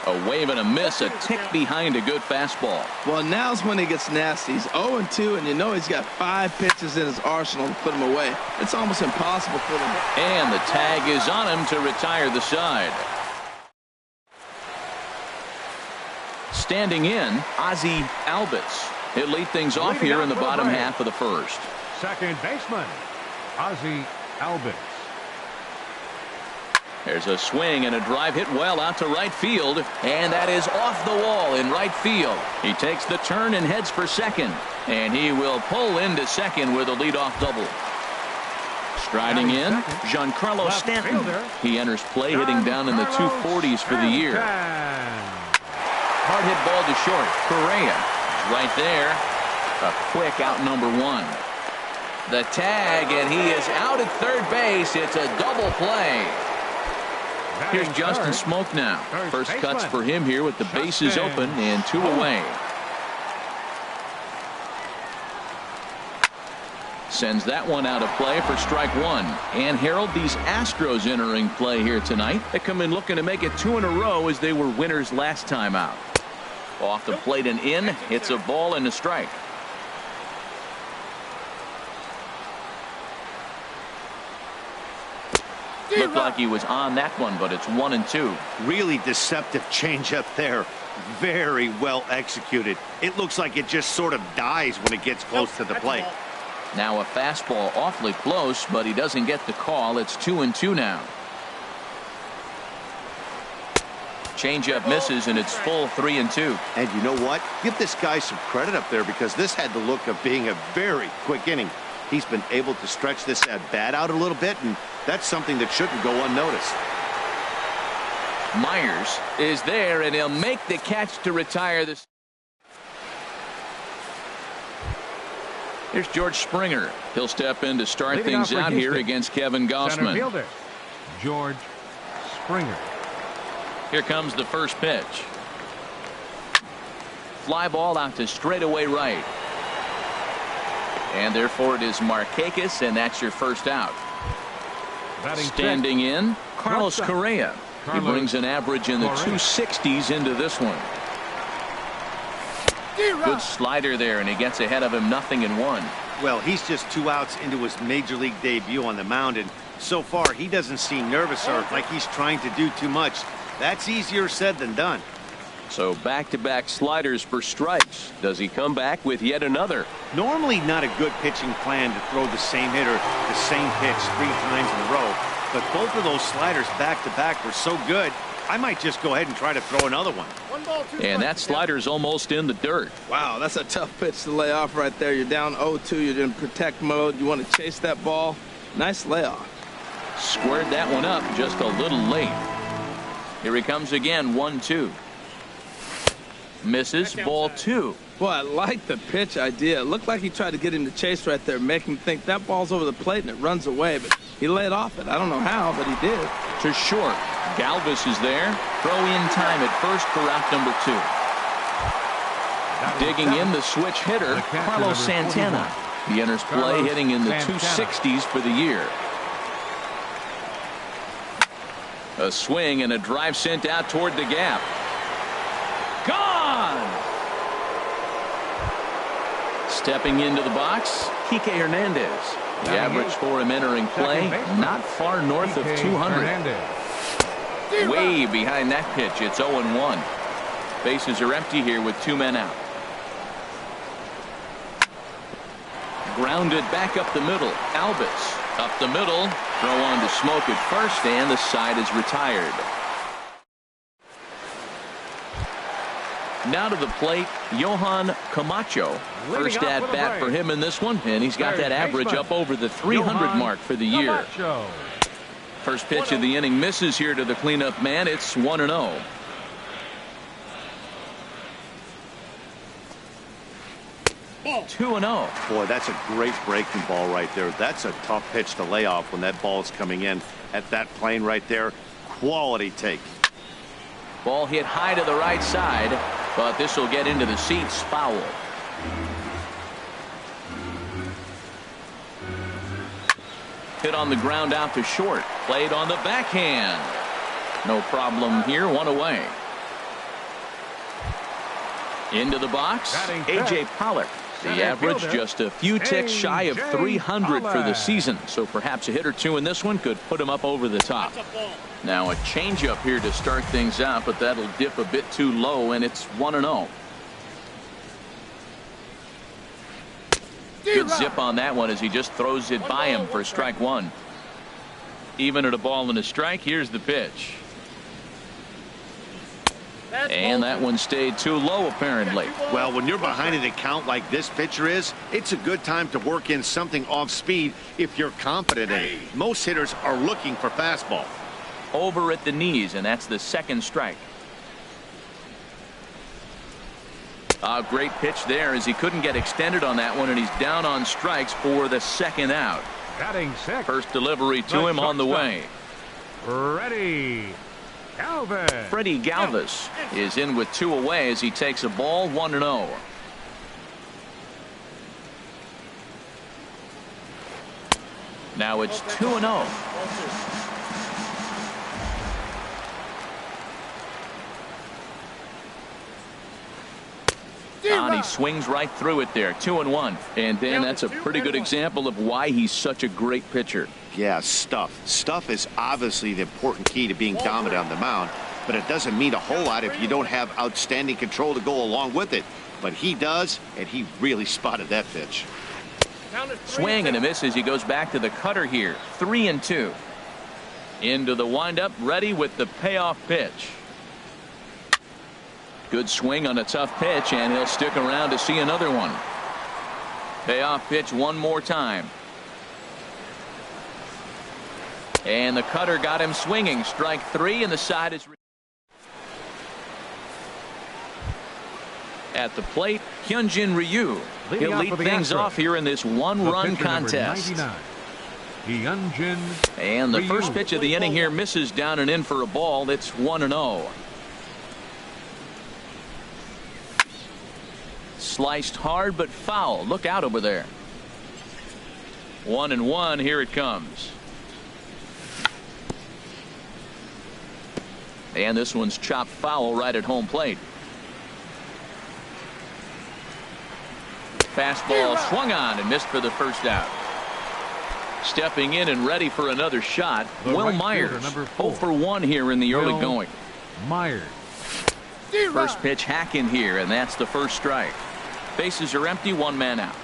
A wave and a miss, a tick behind a good fastball. Well, now's when he gets nasty. He's 0-2, and you know he's got 5 pitches in his arsenal to put him away. It's almost impossible for him. And the tag is on him to retire the side. Standing in, Ozzie Albus. He'll lead things off here in the bottom half of the first. Second baseman, Ozzie Albus. There's a swing and a drive hit well out to right field, and that is off the wall in right field. He takes the turn and heads for second, and he will pull into second with a leadoff double. Striding in, Giancarlo Stanton. He enters play hitting down in the 240s for the year. Hard hit ball to short. Correa right there. A quick out number 1. The tag, and he is out at third base. It's a double play. Here's Justin Smoke now. First cuts for him here with the bases open and 2 away. Sends that one out of play for strike 1. And Harold, these Astros entering play here tonight. They come in looking to make it 2 in a row as they were winners last time out. Off the plate and in. It's a ball and a strike. Looked like he was on that one, but it's 1-2. Really deceptive changeup there. Very well executed. It looks like it just sort of dies when it gets close to the plate. Now a fastball awfully close, but he doesn't get the call. It's 2-2 now. Changeup misses, and it's full 3-2. And you know what? Give this guy some credit up there because this had the look of being a very quick inning. He's been able to stretch this at bat out a little bit, and that's something that shouldn't go unnoticed. Myers is there, and he'll make the catch to retire this. Here's George Springer. He'll step in to start things out here against Kevin Gausman. Center fielder, George Springer. Here comes the first pitch. Fly ball out to straightaway right. And therefore it is Markakis, and that's your first out. Standing in, Carlos Correa. He brings an average in the 260s into this one. Good slider there, and he gets ahead of him 0-1. Well, he's just 2 outs into his major league debut on the mound, and so far he doesn't seem nervous or like he's trying to do too much. That's easier said than done. So back-to-back sliders for strikes. Does he come back with yet another? Normally not a good pitching plan to throw the same hitter the same pitch 3 times in a row, but both of those sliders back-to-back were so good, I might just go ahead and try to throw another one. And that slider's almost in the dirt. Wow, that's a tough pitch to lay off right there. You're down 0-2. You're in protect mode. You want to chase that ball. Nice layoff. Squared that one up just a little late. Here he comes again, 1-2. Misses, ball 2. Boy, I like the pitch idea. It looked like he tried to get him to chase right there, make him think that ball's over the plate and it runs away, but he laid off it. I don't know how, but he did. To short. Galvis is there. Throw in time at first for out number 2. Digging in the switch hitter, Carlos Santana. He enters play hitting in the 260s for the year. A swing and a drive sent out toward the gap. Gone! Stepping into the box, Kike Hernandez. The average for him entering play, not far north of 200. Way behind that pitch, it's 0-1. Bases are empty here with 2 men out. Grounded back up the middle. Albus up the middle. Throw on to Smoke at first, and the side is retired. Now to the plate, Johan Camacho. First at bat for him in this one, and he's got that average up over the 300 mark for the year. First pitch of the inning misses here to the cleanup man. It's 1-0. Ball 2-0. Boy, that's a great breaking ball right there. That's a tough pitch to lay off when that ball's coming in at that plane right there. Quality take. Ball hit high to the right side, but this will get into the seats. Foul. Hit on the ground out to short. Played on the backhand. No problem here. 1 away. Into the box, A.J. Pollock. The average just a few ticks shy of 300 for the season, so perhaps a hit or 2 in this one could put him up over the top. Now a changeup here to start things out, but that'll dip a bit too low, and it's 1-0. Good zip on that one as he just throws it by him for strike 1. Even at a ball and a strike, here's the pitch. And that one stayed too low, apparently. Well, when you're behind an account like this pitcher is, it's a good time to work in something off speed if you're confident in it. Most hitters are looking for fastball. Over at the knees, and that's the second strike. A great pitch there as he couldn't get extended on that one, and he's down on strikes for the second out. First delivery to him on the way. Ready. Galvis. Freddie Galvis is in with 2 away as he takes a ball. 1-0. Now it's 2-0. And he swings right through it there. 2-1. And Dan, that's a pretty good example of why he's such a great pitcher. Yeah, stuff. Stuff is obviously the important key to being dominant on the mound, but it doesn't mean a whole lot if you don't have outstanding control to go along with it. But he does, and he really spotted that pitch. Swing and a miss as he goes back to the cutter here. 3-2. Into the windup, ready with the payoff pitch. Good swing on a tough pitch, and he'll stick around to see another one. Payoff pitch one more time. And the cutter got him swinging. Strike 3, and the side is at the plate. Hyunjin Ryu. He'll lead things off here in this one-run contest. And the first pitch of the inning here misses down and in for a ball. It's 1-0. Sliced hard but foul. Look out over there. 1-1. Here it comes. And this one's chopped foul right at home plate. Fastball swung on and missed for the first out. Stepping in and ready for another shot, Will Myers. 0 for 1 here in the early going. Myers. First pitch hacking here, and that's the first strike. Bases are empty, 1 man out.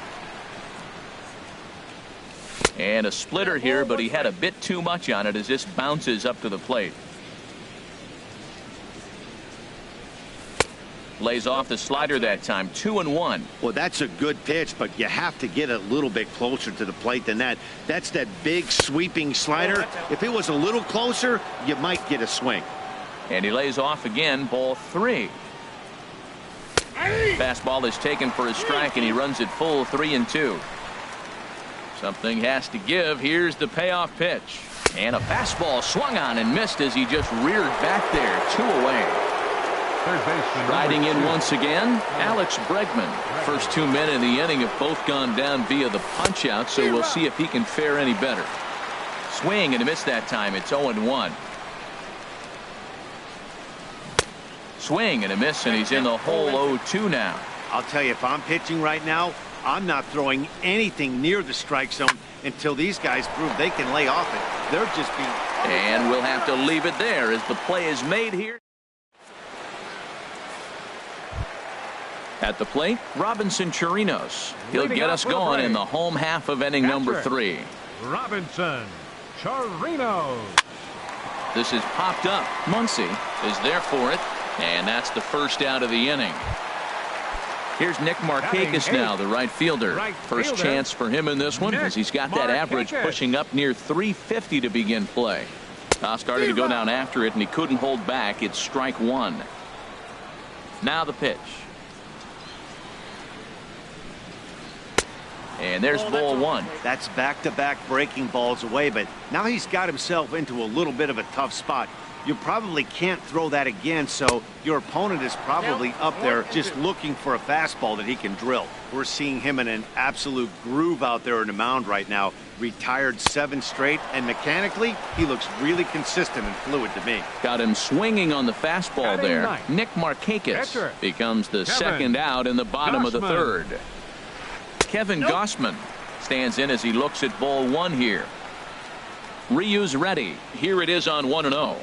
And a splitter here, but he had a bit too much on it as this bounces up to the plate. Lays off the slider that time, 2-1. Well, that's a good pitch, but you have to get a little bit closer to the plate than that. That's that big sweeping slider. If it was a little closer, you might get a swing. And he lays off again, ball 3. Fastball is taken for a strike, and he runs it full, 3-2. Something has to give. Here's the payoff pitch. And a fastball swung on and missed as he just reared back there, 2 away. Riding in once again, Alex Bregman. First 2 men in the inning have both gone down via the punch out, so we'll see if he can fare any better. Swing and a miss that time. It's 0-1. Swing and a miss, and he's in the hole 0-2 now. I'll tell you, if I'm pitching right now, I'm not throwing anything near the strike zone until these guys prove they can lay off it. They're just being... And we'll have to leave it there as the play is made here. At the plate, Robinson Chirinos. He'll get us going in the home half of inning number 3. Robinson Chirinos. This is popped up. Muncy is there for it, and that's the first out of the inning. Here's Nick Markakis now, the right fielder. First chance for him in this one as he's got that average pushing up near 350 to begin play. Started to go down after it, and he couldn't hold back. It's strike 1. Now the pitch. And there's ball 1. That's back-to-back breaking balls away, but now he's got himself into a little bit of a tough spot. You probably can't throw that again, so your opponent is probably up there just looking for a fastball that he can drill. We're seeing him in an absolute groove out there in the mound right now. Retired 7 straight, and mechanically, he looks really consistent and fluid to me. Got him swinging on the fastball there. Nick Markakis becomes the second out in the bottom of the 3rd. Kevin Gossman stands in as he looks at ball 1 here. Ryu's ready. Here it is on 1-0.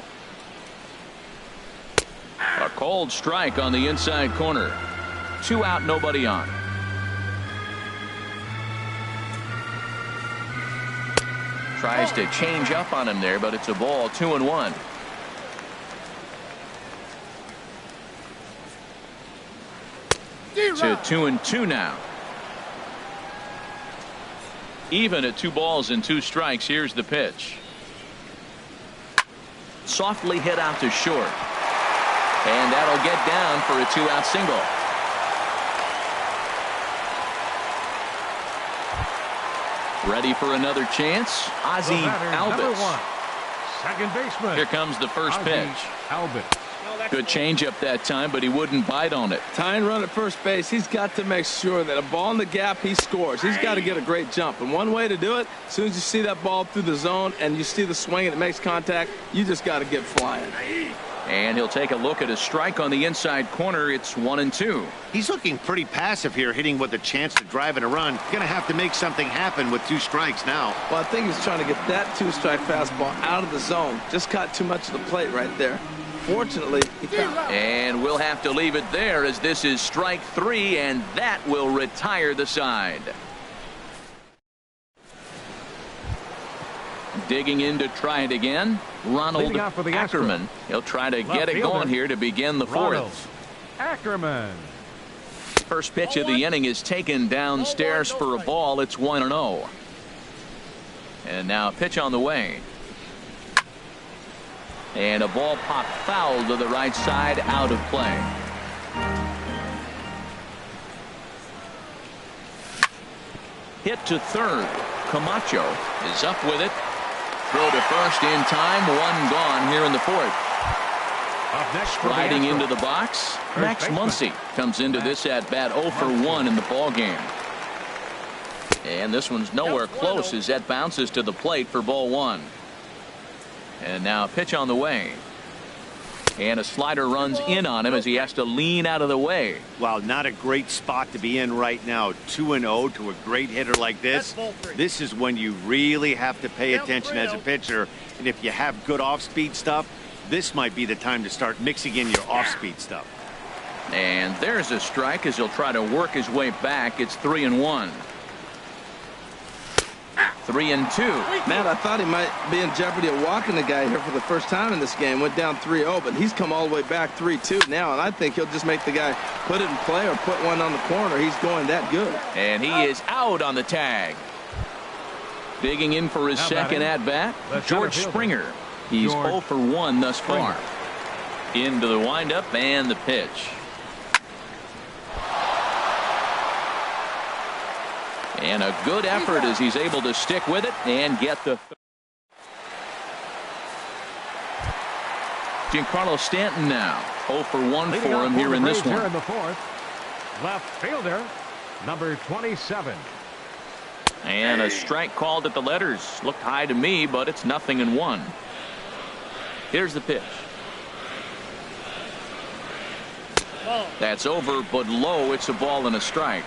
A cold strike on the inside corner. 2 out, nobody on. Tries to change up on him there, but it's a ball, 2-1. To 2-2 now. Even at 2 balls and 2 strikes. Here's the pitch. Softly hit out to short. And that'll get down for a 2-out single. Ready for another chance. Ozzie Albies. Second baseman. Here comes the first pitch. Albies. Good changeup that time, but he wouldn't bite on it. Tying run at first base, he's got to make sure that a ball in the gap, he scores. He's got to get a great jump. And one way to do it, as soon as you see that ball through the zone and you see the swing and it makes contact, you just got to get flying. And he'll take a look at a strike on the inside corner. It's 1-2. He's looking pretty passive here, hitting with a chance to drive in a run. Going to have to make something happen with 2 strikes now. Well, I think he's trying to get that 2-strike fastball out of the zone. Just caught too much of the plate right there. Fortunately, he found it. And we'll have to leave it there as this is strike 3, and that will retire the side. Digging in to try it again, Ronald Ackerman. He'll try to get it going here to begin the 4th. Ackerman. First pitch of the inning is taken downstairs for a ball. It's 1-0. And now a pitch on the way. And a ball popped foul to the right side, out of play. Hit to 3rd. Camacho is up with it. Throw to first in time. 1 gone here in the 4th. Striding into the box, Max Muncy comes into this at bat 0 for 1 in the ball game. And this one's nowhere close as that bounces to the plate for ball 1. And now a pitch on the way. And a slider runs in on him as he has to lean out of the way. Wow, not a great spot to be in right now. 2-0 to a great hitter like this. This is when you really have to pay attention as a pitcher. And if you have good off-speed stuff, this might be the time to start mixing in your off-speed stuff. And there's a strike as he'll try to work his way back. It's 3-1. 3-2. Man, I thought he might be in jeopardy of walking the guy here for the first time in this game. Went down 3-0, but he's come all the way back 3-2 now, and I think he'll just make the guy put it in play or put one on the corner. He's going that good. And he is out on the tag. Digging in for his second at-bat, George Springer. He's 0 for 1 thus far. Into the windup and the pitch. And a good effort as he's able to stick with it and get the. Giancarlo Stanton now 0 for 1 for him here in this one. Here in the fourth, left fielder, number 27. And a strike called at the letters. Looked high to me, but it's 0-1. Here's the pitch. That's over, but low. It's a ball and a strike.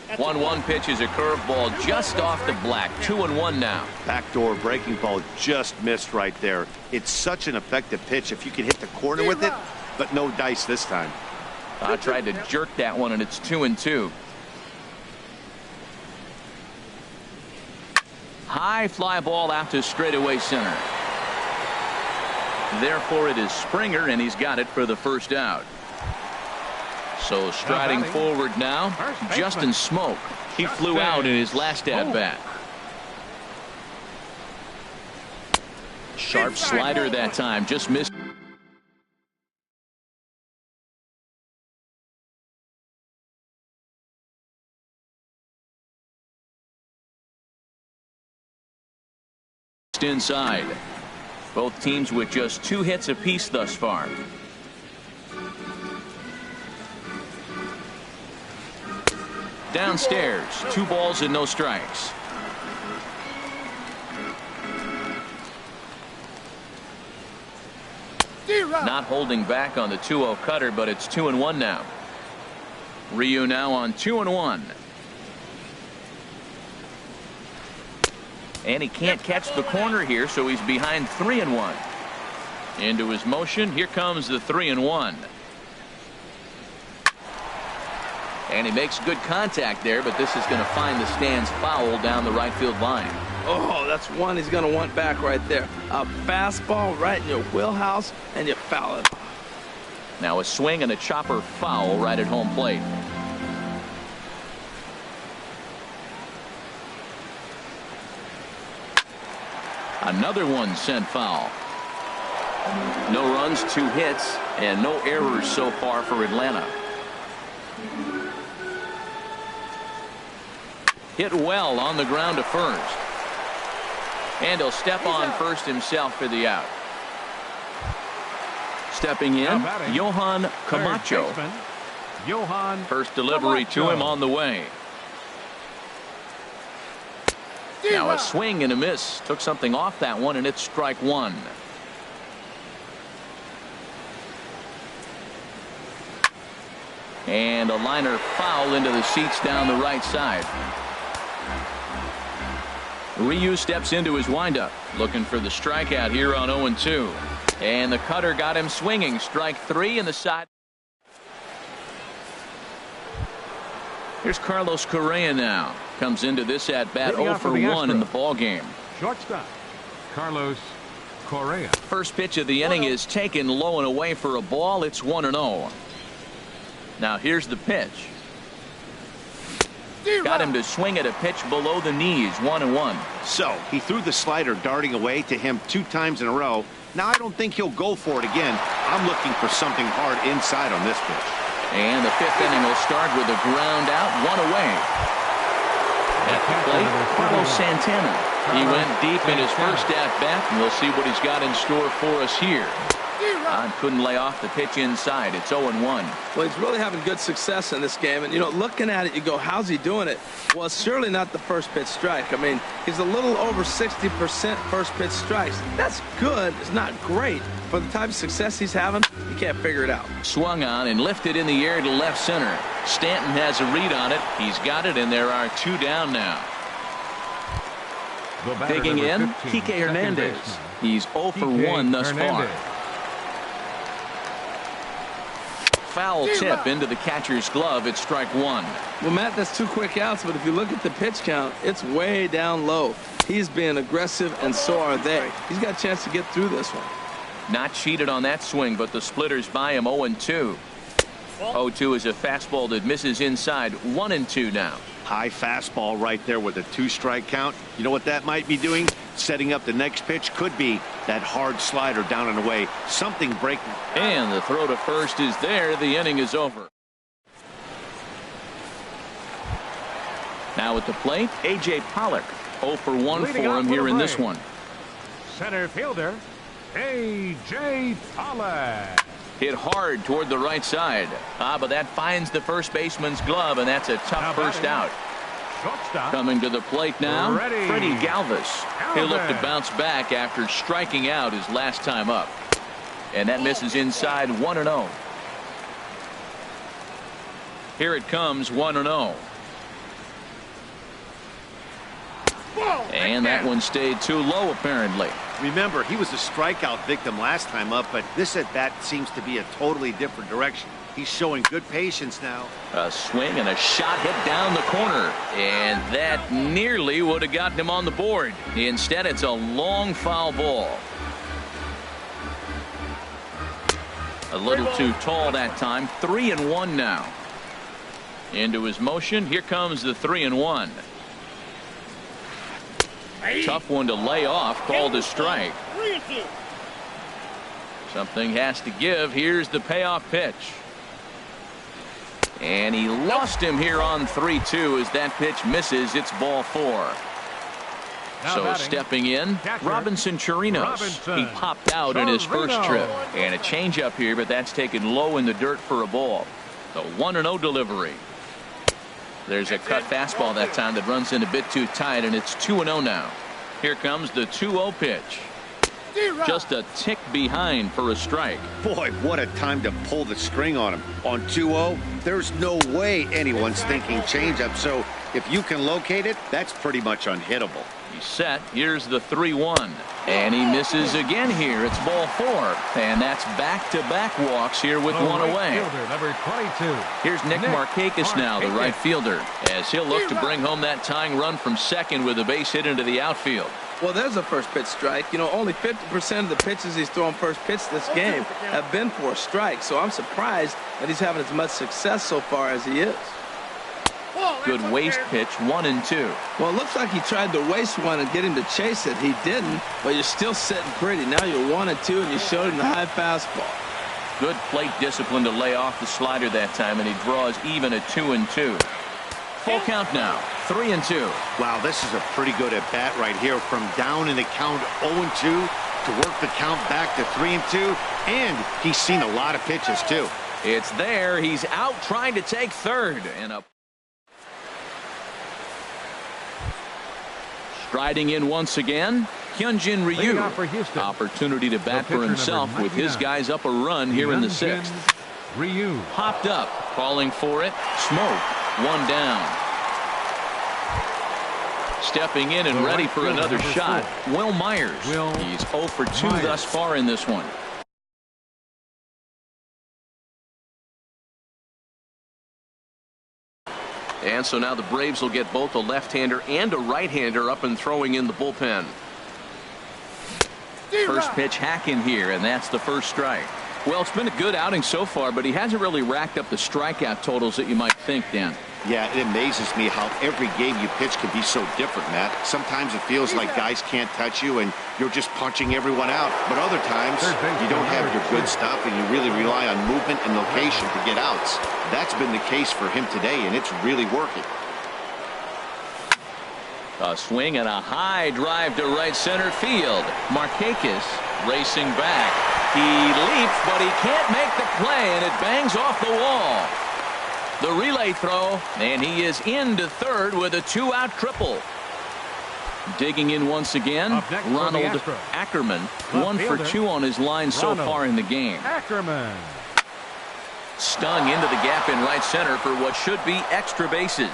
That's 1-1 pitch is a curveball just off the black. 2-1 now. Backdoor breaking ball just missed right there. It's such an effective pitch if you can hit the corner with it, but no dice this time. I tried to jerk that one, and it's 2-2. High fly ball out to straightaway center. Therefore, it is Springer, and he's got it for the first out. So striding forward now, Justin Smoke. He flew out in his last at-bat. Sharp slider that time, just missed. Inside. Both teams with just 2 hits apiece thus far. Downstairs, 2 balls and no strikes. Not holding back on the 2-0 cutter, but it's 2-1 now. Ryu now on 2-1. And he can't catch the corner here, so he's behind 3-1. Into his motion, here comes the 3-1. And he makes good contact there, but this is going to find the stands foul down the right field line. Oh, that's one he's going to want back right there. A fastball right in your wheelhouse, and you foul it. Now a swing and a chopper foul right at home plate. Another one sent foul. No runs, 2 hits, and no errors so far for Atlanta. Hit well on the ground to first. And he'll step on first himself for the out. Stepping in, Johan Camacho. First delivery to him on the way. Now a swing and a miss. Took something off that one, and it's strike 1. And a liner foul into the seats down the right side. Ryu steps into his windup, looking for the strikeout here on 0-2. And the cutter got him swinging. Strike 3 in the side. Here's Carlos Correa now. Comes into this at bat 0 for 1 in the ball game. Shortstop, Carlos Correa. First pitch of the inning is taken low and away for a ball. It's 1-0. Now here's the pitch. Got him to swing at a pitch below the knees. 1-1. So he threw the slider darting away to him 2 times in a row. Now I don't think he'll go for it again. I'm looking for something hard inside on this pitch. And the 5th inning will start with a ground out, 1 away. At the plate, Carlos Santana. He went deep in his first at-bat, and we'll see what he's got in store for us here. Couldn't lay off the pitch inside. It's 0-1. Well, he's really having good success in this game. And, you know, looking at it, you go, how's he doing it? Well, it's surely not the first pitch strike. I mean, he's a little over 60% first pitch strikes. That's good. It's not great. For the type of success he's having, you can't figure it out. Swung on and lifted in the air to left center. Stanton has a read on it. He's got it, and there are 2 down now. Digging in, Kike Hernandez. He's 0 for 1 thus far. Foul tip into the catcher's glove. It's strike 1. Well, Matt, that's 2 quick outs, but if you look at the pitch count, it's way down low. He's being aggressive, and so are they. He's got a chance to get through this one. Not cheated on that swing, but the splitters by him 0-2. 0-2 is a fastball that misses inside. 1-2 now. High fastball right there with a 2-strike count. You know what that might be doing? Setting up the next pitch. Could be that hard slider down and away. Something breaking. And the throw to first is there. The inning is over. Now at the plate, A.J. Pollock. 0 for 1 for him here in this one. Center fielder, A.J. Pollock. Hit hard toward the right side. But that finds the first baseman's glove, and that's a tough first out. Shortstop. Coming to the plate now, Freddie Galvis. He'll look to bounce back after striking out his last time up. And that misses inside. 1-0. Here it comes, 1-0. And that one stayed too low, apparently. Remember, he was a strikeout victim last time up, but this at bat seems to be a totally different direction. He's showing good patience now. A swing and a shot hit down the corner, and that nearly would have gotten him on the board. Instead, it's a long foul ball. A little too tall that time. 3-1 now. Into his motion. Here comes the 3-1. Tough one to lay off, called a strike. Something has to give. Here's the payoff pitch. And he lost him here on 3-2 as that pitch misses. It's ball 4. So stepping in, Robinson Chirinos. He popped out in his first trip. And a changeup here, but that's taken low in the dirt for a ball. The 1-0 delivery. There's a cut fastball that time that runs in a bit too tight, and it's 2-0 now. Here comes the 2-0 pitch. Just a tick behind for a strike. Boy, what a time to pull the string on him. On 2-0, there's no way anyone's thinking changeup. So if you can locate it, that's pretty much unhittable. He's set. Here's the 3-1. And he misses again here. It's ball 4. And that's back-to-back walks here with one away. Number 22. Here's Nick Markakis now, the right fielder, as he'll look to bring home that tying run from second with a base hit into the outfield. Well, there's a first pitch strike. You know, only 50% of the pitches he's thrown first pitch this game have been for a strike. So I'm surprised that he's having as much success so far as he is. Good waste pitch, 1-2. Well, it looks like he tried to waste one and get him to chase it. He didn't, but you're still sitting pretty. Now you're 1-2, and you showed him the high fastball. Good plate discipline to lay off the slider that time, and he draws even at 2-2. Full count now, 3-2. Wow, this is a pretty good at bat right here. From down in the count 0-2 to work the count back to 3-2, and he's seen a lot of pitches too. It's there. He's out trying to take third, and a striding in once again, Hyunjin Ryu. Opportunity to bat for himself with his guys up a run here in the 6th. Ryu Popped up, calling for it. Smoke, 1 down. Stepping in and ready for another shot, Will Myers. He's 0 for 2 thus far in this one. And so now the Braves will get both a left-hander and a right-hander up and throwing in the bullpen. First pitch hack in here, and that's the first strike. Well, it's been a good outing so far, but he hasn't really racked up the strikeout totals that you might think, Dan. Yeah, it amazes me how every game you pitch can be so different, Matt. Sometimes it feels like guys can't touch you and you're just punching everyone out. But other times you don't have your good stuff and you really rely on movement and location to get outs. That's been the case for him today, and it's really working. A swing and a high drive to right center field. Markakis racing back. He leaps, but he can't make the play, and it bangs off the wall. The relay throw, and he is into third with a 2-out triple. Digging in once again, Ronald Ackerman, 1 for 2 on his line so far in the game. Ackerman. Stung into the gap in right center for what should be extra bases.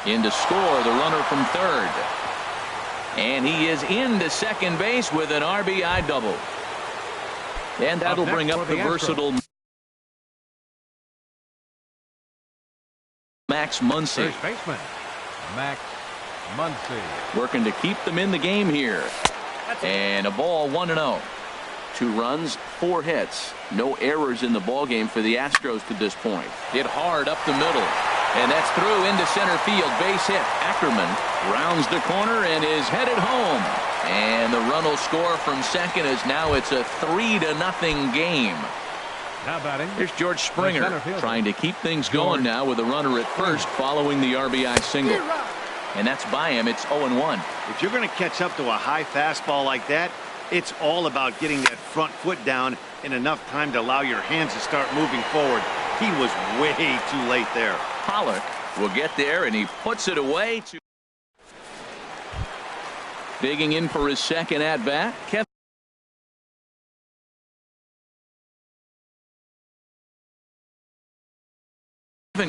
In to score, the runner from third. And he is into second base with an RBI double. And that'll bring up the versatile Max Muncy. First baseman, Max Muncy. Working to keep them in the game here. And a ball, 1-0. 2 runs, 4 hits. No errors in the ballgame for the Astros to this point. Hit hard up the middle. And that's through into center field. Base hit. Ackerman rounds the corner and is headed home. And the run will score from second as now it's a 3-0 game. Now batting. Here's George Springer trying to keep things going now with a runner at first following the RBI single. And that's by him. It's 0-1. If you're going to catch up to a high fastball like that, it's all about getting that front foot down in enough time to allow your hands to start moving forward. He was way too late there. Pollock will get there, and he puts it away. Digging in for his second at-bat, Kevin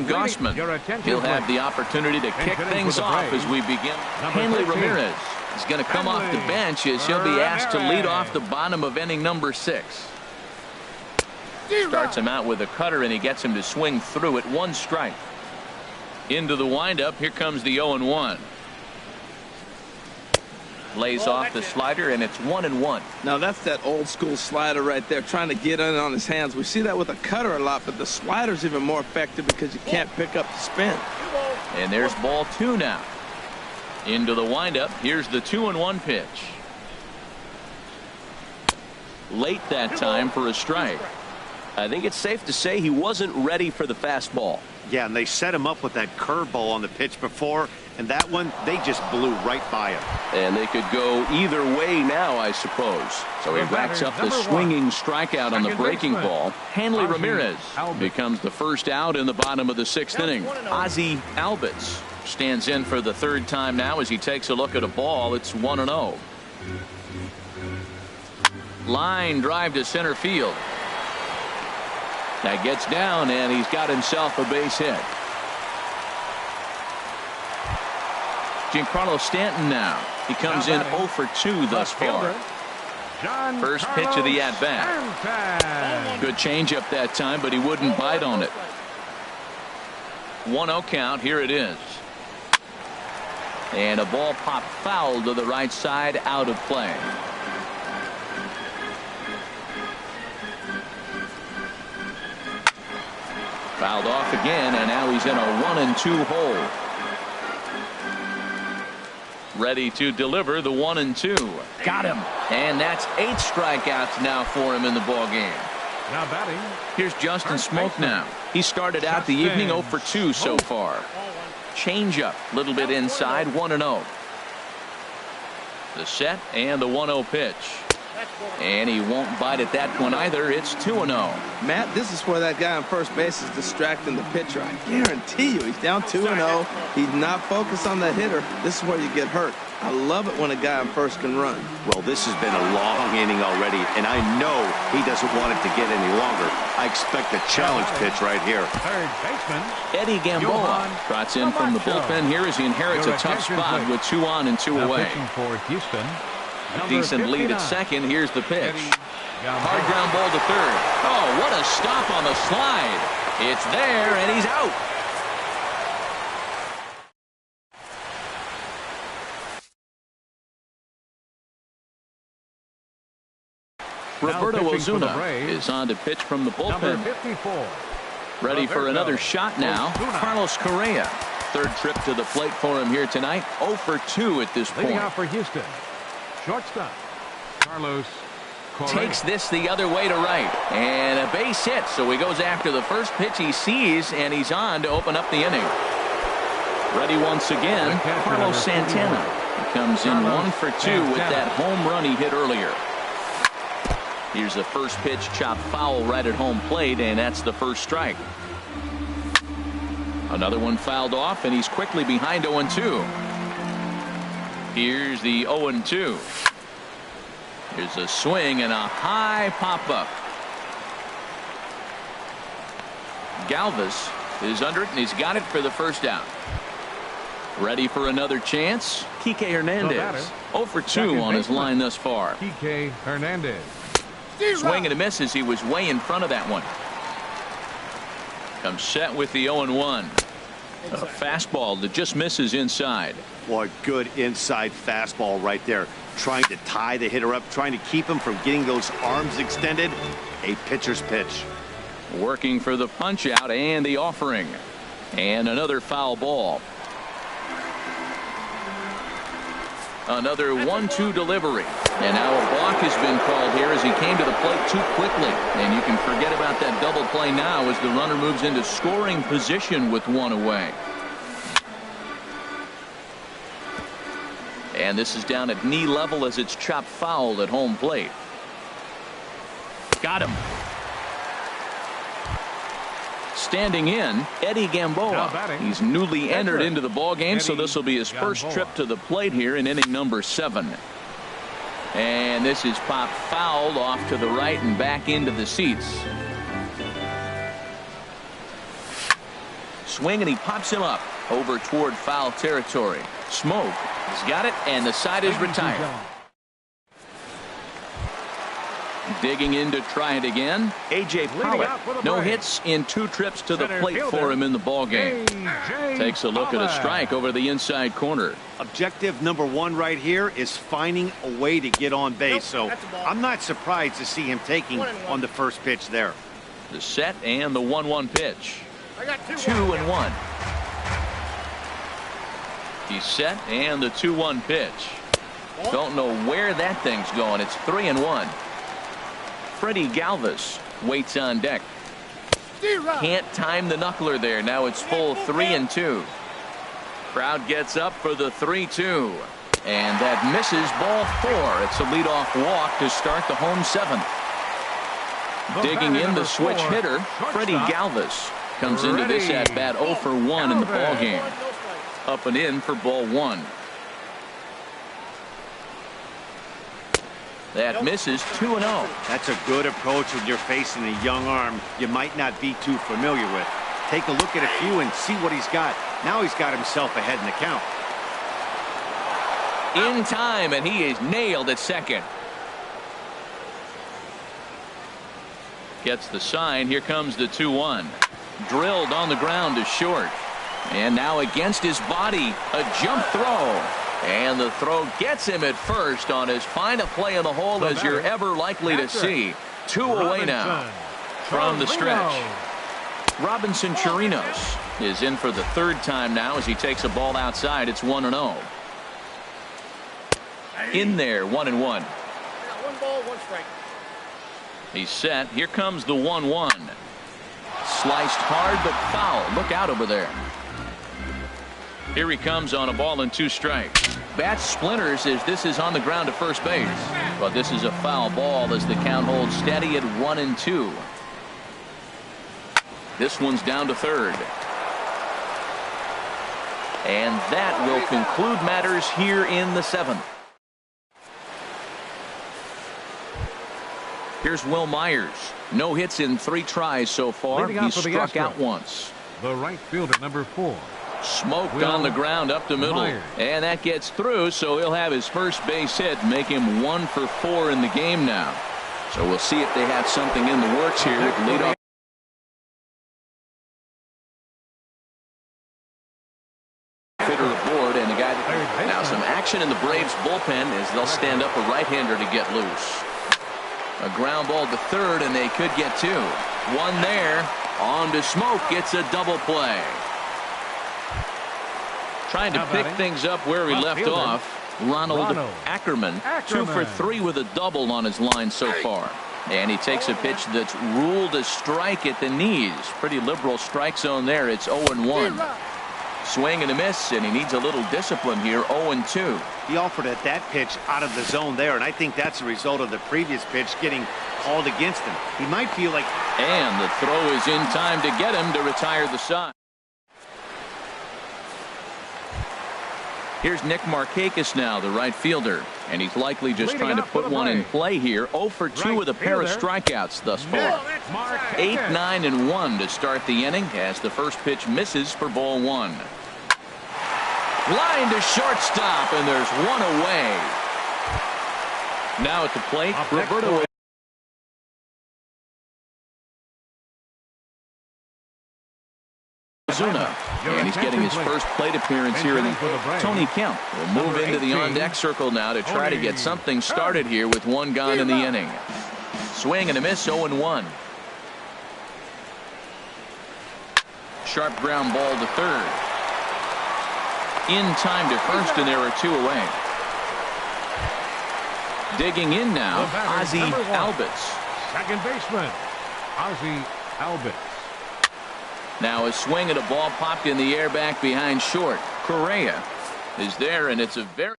Gossman. He'll have the opportunity to kick things off as we begin. Hanley Ramirez is going to come off the bench as he'll be asked to lead off the bottom of inning number 6. Starts him out with a cutter, and he gets him to swing through it. 1 strike. Into the windup. Here comes the 0-1. Lays off the slider, and it's 1-1. Now that's that old school slider right there, trying to get in on his hands. We see that with a cutter a lot, but the slider's even more effective because you can't pick up the spin. And there's ball 2 now. Into the windup. Here's the 2-1 pitch. Late that time for a strike. I think it's safe to say he wasn't ready for the fastball. Yeah, and they set him up with that curveball on the pitch before, and that one, they just blew right by him. And they could go either way now, I suppose. So he racks up the swinging strikeout on the breaking ball. Hanley Ramirez becomes the first out in the bottom of the 6th inning. Ozzie Albies stands in for the 3rd time now as he takes a look at a ball. It's 1-0. Line drive to center field. That gets down, and he's got himself a base hit. Giancarlo Stanton now. He comes in 0 for 2 thus far. First pitch of the at-bat. Good changeup that time, but he wouldn't bite on it. 1-0 count. Here it is. And a ball popped foul to the right side, out of play. Fouled off again, and now he's in a 1-2 hole. Ready to deliver the 1-2. Got him. And that's 8 strikeouts now for him in the ball game. Now batting. Here's Justin Smoke now. He started out the evening 0 for 2 so far. Change-up, a little bit inside, 1-0. The set and the 1-0 pitch. And he won't bite at that one either. It's 2-0. Matt, this is where that guy on first base is distracting the pitcher. I guarantee you he's down 2-0. He's not focused on the hitter. This is where you get hurt. I love it when a guy on first can run. Well, this has been a long inning already, and I know he doesn't want it to get any longer. I expect a challenge pitch right here. Third baseman Eddie Gamboa trots in from the bullpen here as he inherits a tough spot with 2 on and 2 away. for Houston. A decent lead at second. Here's the pitch. Hard ground ball to third. Oh, what a stop on the slide. It's there, and he's out. Roberto Ozuna is on to pitch from the bullpen. 54. Ready for another shot now. Carlos Correa. 3rd trip to the plate for him here tonight. 0 for 2 at this point. Leading off for Houston. Shortstop Carlos Correa. Takes this the other way to right. And a base hit. So he goes after the first pitch he sees, and he's on to open up the inning. Ready once again, Carlos Santana. He comes in 1 for 2 with that home run he hit earlier. Here's a first pitch chop foul right at home plate, and that's the first strike. Another one fouled off, and he's quickly behind 0-2. Here's the 0-2. Here's a swing and a high pop-up. Galvis is under it, and he's got it for the first out. Ready for another chance? Kike Hernandez. 0 for 2 on his line thus far. Kike Hernandez. Swing and a miss as he was way in front of that one. Comes set with the 0-1. A fastball that just misses inside. Boy, good inside fastball right there. Trying to tie the hitter up, trying to keep him from getting those arms extended. A pitcher's pitch. Working for the punch out and the offering. And another foul ball. Another 1-2 delivery. And now a balk has been called here as he came to the plate too quickly. And you can forget about that double play now as the runner moves into scoring position with one away. And this is down at knee level as it's chopped foul at home plate. Got him. Standing in, Eddie Gamboa. He's newly entered into the ballgame, so this will be his first trip to the plate here in inning number 7. And this is popped fouled off to the right and back into the seats. Swing, and he pops him up over toward foul territory. Smoke, he's got it, and the side is retired. Digging in to try it again, A.J. Pollock. No hits in 2 trips to the plate for him in the ballgame. Takes a look at a strike over the inside corner. Objective number 1 right here is finding a way to get on base. So I'm not surprised to see him taking on the first pitch there. The set and the 1-1 pitch. 2-1. He's set and the 2-1 pitch. Don't know where that thing's going. It's 3-1. Freddie Galvis waits on deck. Can't time the knuckler there. Now it's full 3-2. Crowd gets up for the 3-2. And that misses ball 4. It's a leadoff walk to start the home 7th. Digging in the switch hitter, Freddie Galvis comes into this at bat 0 for 1 in the ball game. Up and in for ball 1. That misses 2-0. That's a good approach when you're facing a young arm you might not be too familiar with. Take a look at a few and see what he's got. Now he's got himself ahead in the count. In time, and he is nailed at second. Gets the sign. Here comes the 2-1. Drilled on the ground to short. And now against his body, a jump throw. And the throw gets him at first on as fine a play in the hole as you're ever likely to see. 2 away now from the stretch. Robinson Chirinos is in for the 3rd time now as he takes a ball outside. It's 1-0. In there, 1-1. 1 ball, 1 strike. He's set. Here comes the 1-1. Sliced hard but foul. Look out over there. Here he comes on a ball and 2 strikes. Bat splinters as this is on the ground to first base. But this is a foul ball as the count holds steady at 1-2. This one's down to 3rd. And that will conclude matters here in the 7th. Here's Will Myers. No hits in 3 tries so far. He struck out once. The right fielder, number 4. Smoked on the ground up the middle. And that gets through, so he'll have his first base hit, make him 1 for 4 in the game now. So we'll see if they have something in the works here with leadoff hitter aboard and the guy. Now some action in the Braves bullpen as they'll stand up a right-hander to get loose. A ground ball to 3rd, and they could get 2. 1 there. On to Smoke. Gets a double play. Trying to pick things up where he left off. Ronald Ackerman. 2 for 3 with a double on his line so far. And he takes a pitch that's ruled a strike at the knees. Pretty liberal strike zone there. It's 0-1. Swing and a miss, and he needs a little discipline here. 0-2. He offered at that pitch out of the zone there, and I think that's a result of the previous pitch getting called against him. He might feel like... And the throw is in time to get him to retire the side. Here's Nick Markakis now, the right fielder, and he's likely just trying to put one in play here. 0 for 2 with a pair of strikeouts thus far. 8, 9, and 1 to start the inning as the first pitch misses for ball 1. Line to shortstop, and there's one away. Now at the plate, Roberto Ozuna, and he's getting his first plate appearance here. Tony Kemp will move into the on-deck circle now to try to get something started here with one gone in the inning. Swing and a miss, 0-1. Sharp ground ball to third. In time to first, and there are 2 away. Digging in now, Ozzie Albies. Second baseman, Ozzie Albies. Now a swing and a ball popped in the air back behind short. Correa is there, and it's a very...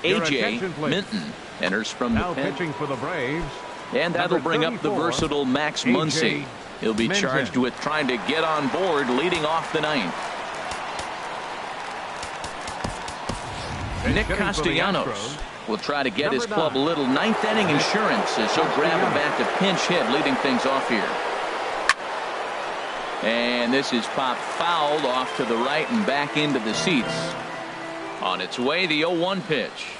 A.J. Minton enters from the pen. Pitching for the Braves. And that'll bring up the versatile Max Muncy. He'll be charged with trying to get on board leading off the ninth. Nick Castellanos will try to get his club a little ninth inning insurance as he'll grab a bat to pinch hit, leading things off here. And this is popped fouled off to the right and back into the seats. On its way, the 0-1 pitch.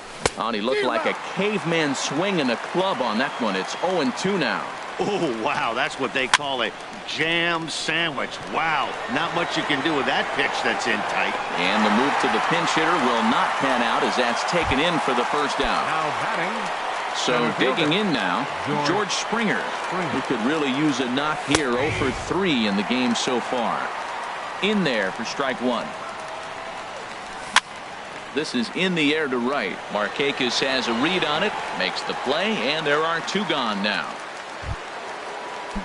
He looked like a caveman swinging a club on that one. It's 0-2 now. Oh, wow, that's what they call a jam sandwich. Wow, not much you can do with that pitch that's in tight. And the move to the pinch hitter will not pan out as that's taken in for the first out. Now batting. So digging in now, George Springer, who could really use a knock here. 0 for 3 in the game so far. In there for strike 1. This is in the air to right. Markakis has a read on it, makes the play, and there are 2 gone now.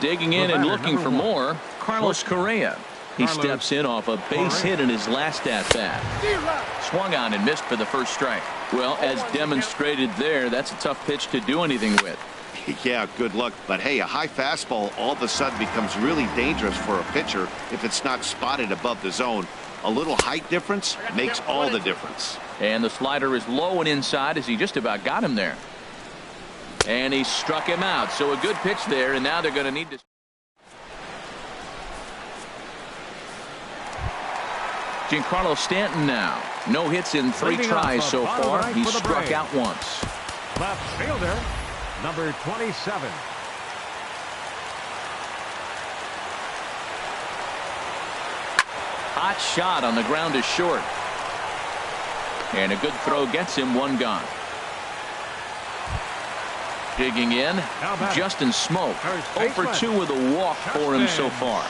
Digging in and looking for more, Carlos Correa. He steps in off a base hit in his last at-bat. Swung on and missed for the first strike. Well, as demonstrated there, that's a tough pitch to do anything with. Yeah, good luck. But hey, a high fastball all of a sudden becomes really dangerous for a pitcher if it's not spotted above the zone. A little height difference makes all the difference. And the slider is low and inside as he just about got him there. And he struck him out. So a good pitch there, and now they're going to need to... Giancarlo Stanton now. No hits in 3 tries so far. He struck out once. Left fielder, number 27. Hot shot on the ground is short. And a good throw gets him 1 gone. Digging in, Justin Smoke. 0 for 2 with a walk for him so far.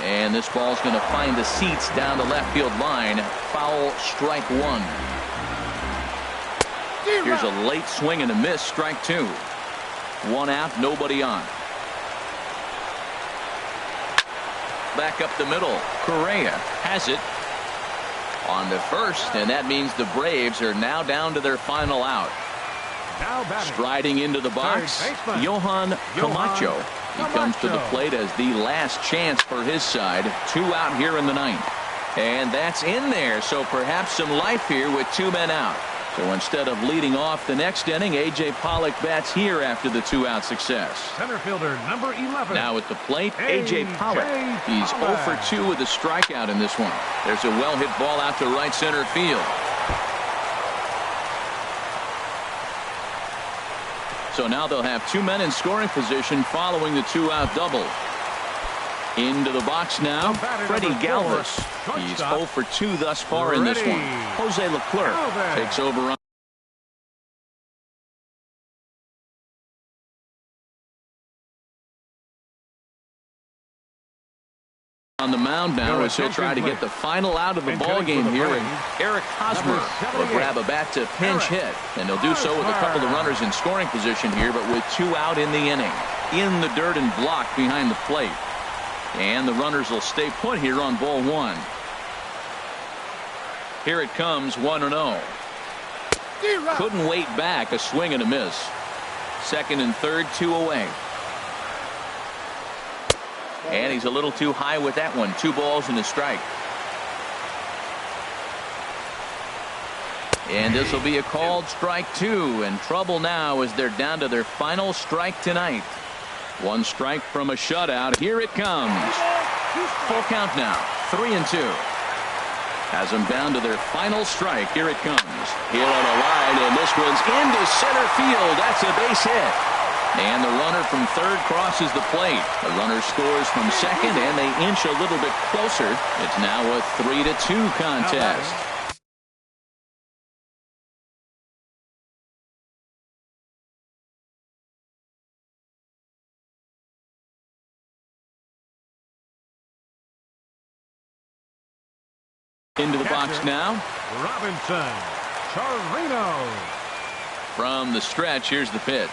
And this ball's going to find the seats down the left field line. Foul, strike 1. Here's a late swing and a miss, strike 2. 1 out, nobody on. Back up the middle. Correa has it on the first, and that means the Braves are now down to their final out. Striding into the box, Johan Camacho. He comes to the plate as the last chance for his side. 2 out here in the ninth. And that's in there, so perhaps some life here with 2 men out. So instead of leading off the next inning, A.J. Pollock bats here after the 2-out success. Center fielder number 11. Now at the plate, A.J. Pollock. He's 0 for 2 with a strikeout in this one. There's a well-hit ball out to right center field. So now they'll have 2 men in scoring position following the 2-out double. Into the box now, Freddie Galvis. He's 0 for 2 thus far in this one. Jose Leclerc takes over on On the mound now as he'll try to get the final out of the ball game here. And Eric Hosmer will grab a bat to pinch hit. And he'll do so with a couple of runners in scoring position here, but with 2 out in the inning. In the dirt and blocked behind the plate. And the runners will stay put here on ball 1. Here it comes, 1-0. Couldn't wait back, a swing and a miss. Second and third, 2 away. And he's a little too high with that one. 2 balls and a strike. And this will be a called strike 2. And trouble now as they're down to their final strike tonight. 1 strike from a shutout. Here it comes. Full count now. 3-2. Has them down to their final strike. Here it comes. Here on a line, and this one's into center field. That's a base hit. And the runner from third crosses the plate. The runner scores from second, and they inch a little bit closer. It's now a 3-2 contest. Into the box now. Robinson Chirino. From the stretch, here's the pitch.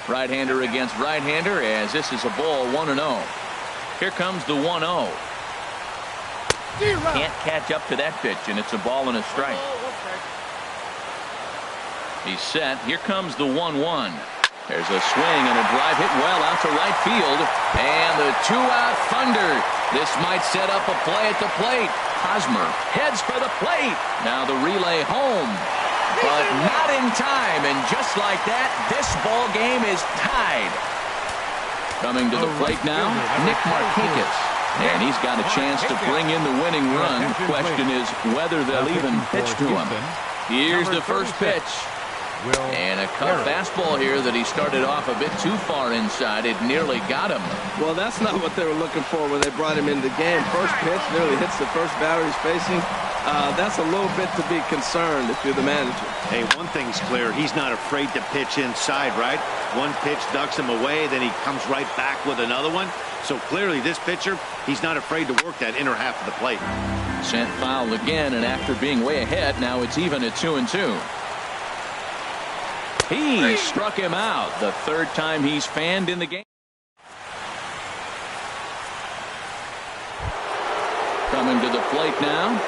Right-hander against right-hander as this is a ball, 1-0. Here comes the 1-0. Can't catch up to that pitch, and it's a ball and a strike. He's set. Here comes the 1-1. There's a swing and a drive hit well out to right field. And the 2-out thunder. This might set up a play at the plate. Hosmer heads for the plate. Now the relay home. But not in time. And just like that, this ball game is tied. Coming to the plate now, Nick Markakis. And he's got a chance to bring in the winning run. The question is whether they'll even pitch to him. Here's the first pitch. And a cut fastball here that he started off a bit too far inside. It nearly got him. Well, that's not what they were looking for when they brought him into the game. First pitch nearly hits the first batter he's facing. That's a little bit to be concerned if you're the manager. Hey, one thing's clear. He's not afraid to pitch inside, right? One pitch ducks him away, then he comes right back with another one. So clearly this pitcher, he's not afraid to work that inner half of the plate. Sent foul again, and after being way ahead, now it's even at 2-2. He struck him out the third time he's fanned in the game. Coming to the plate now.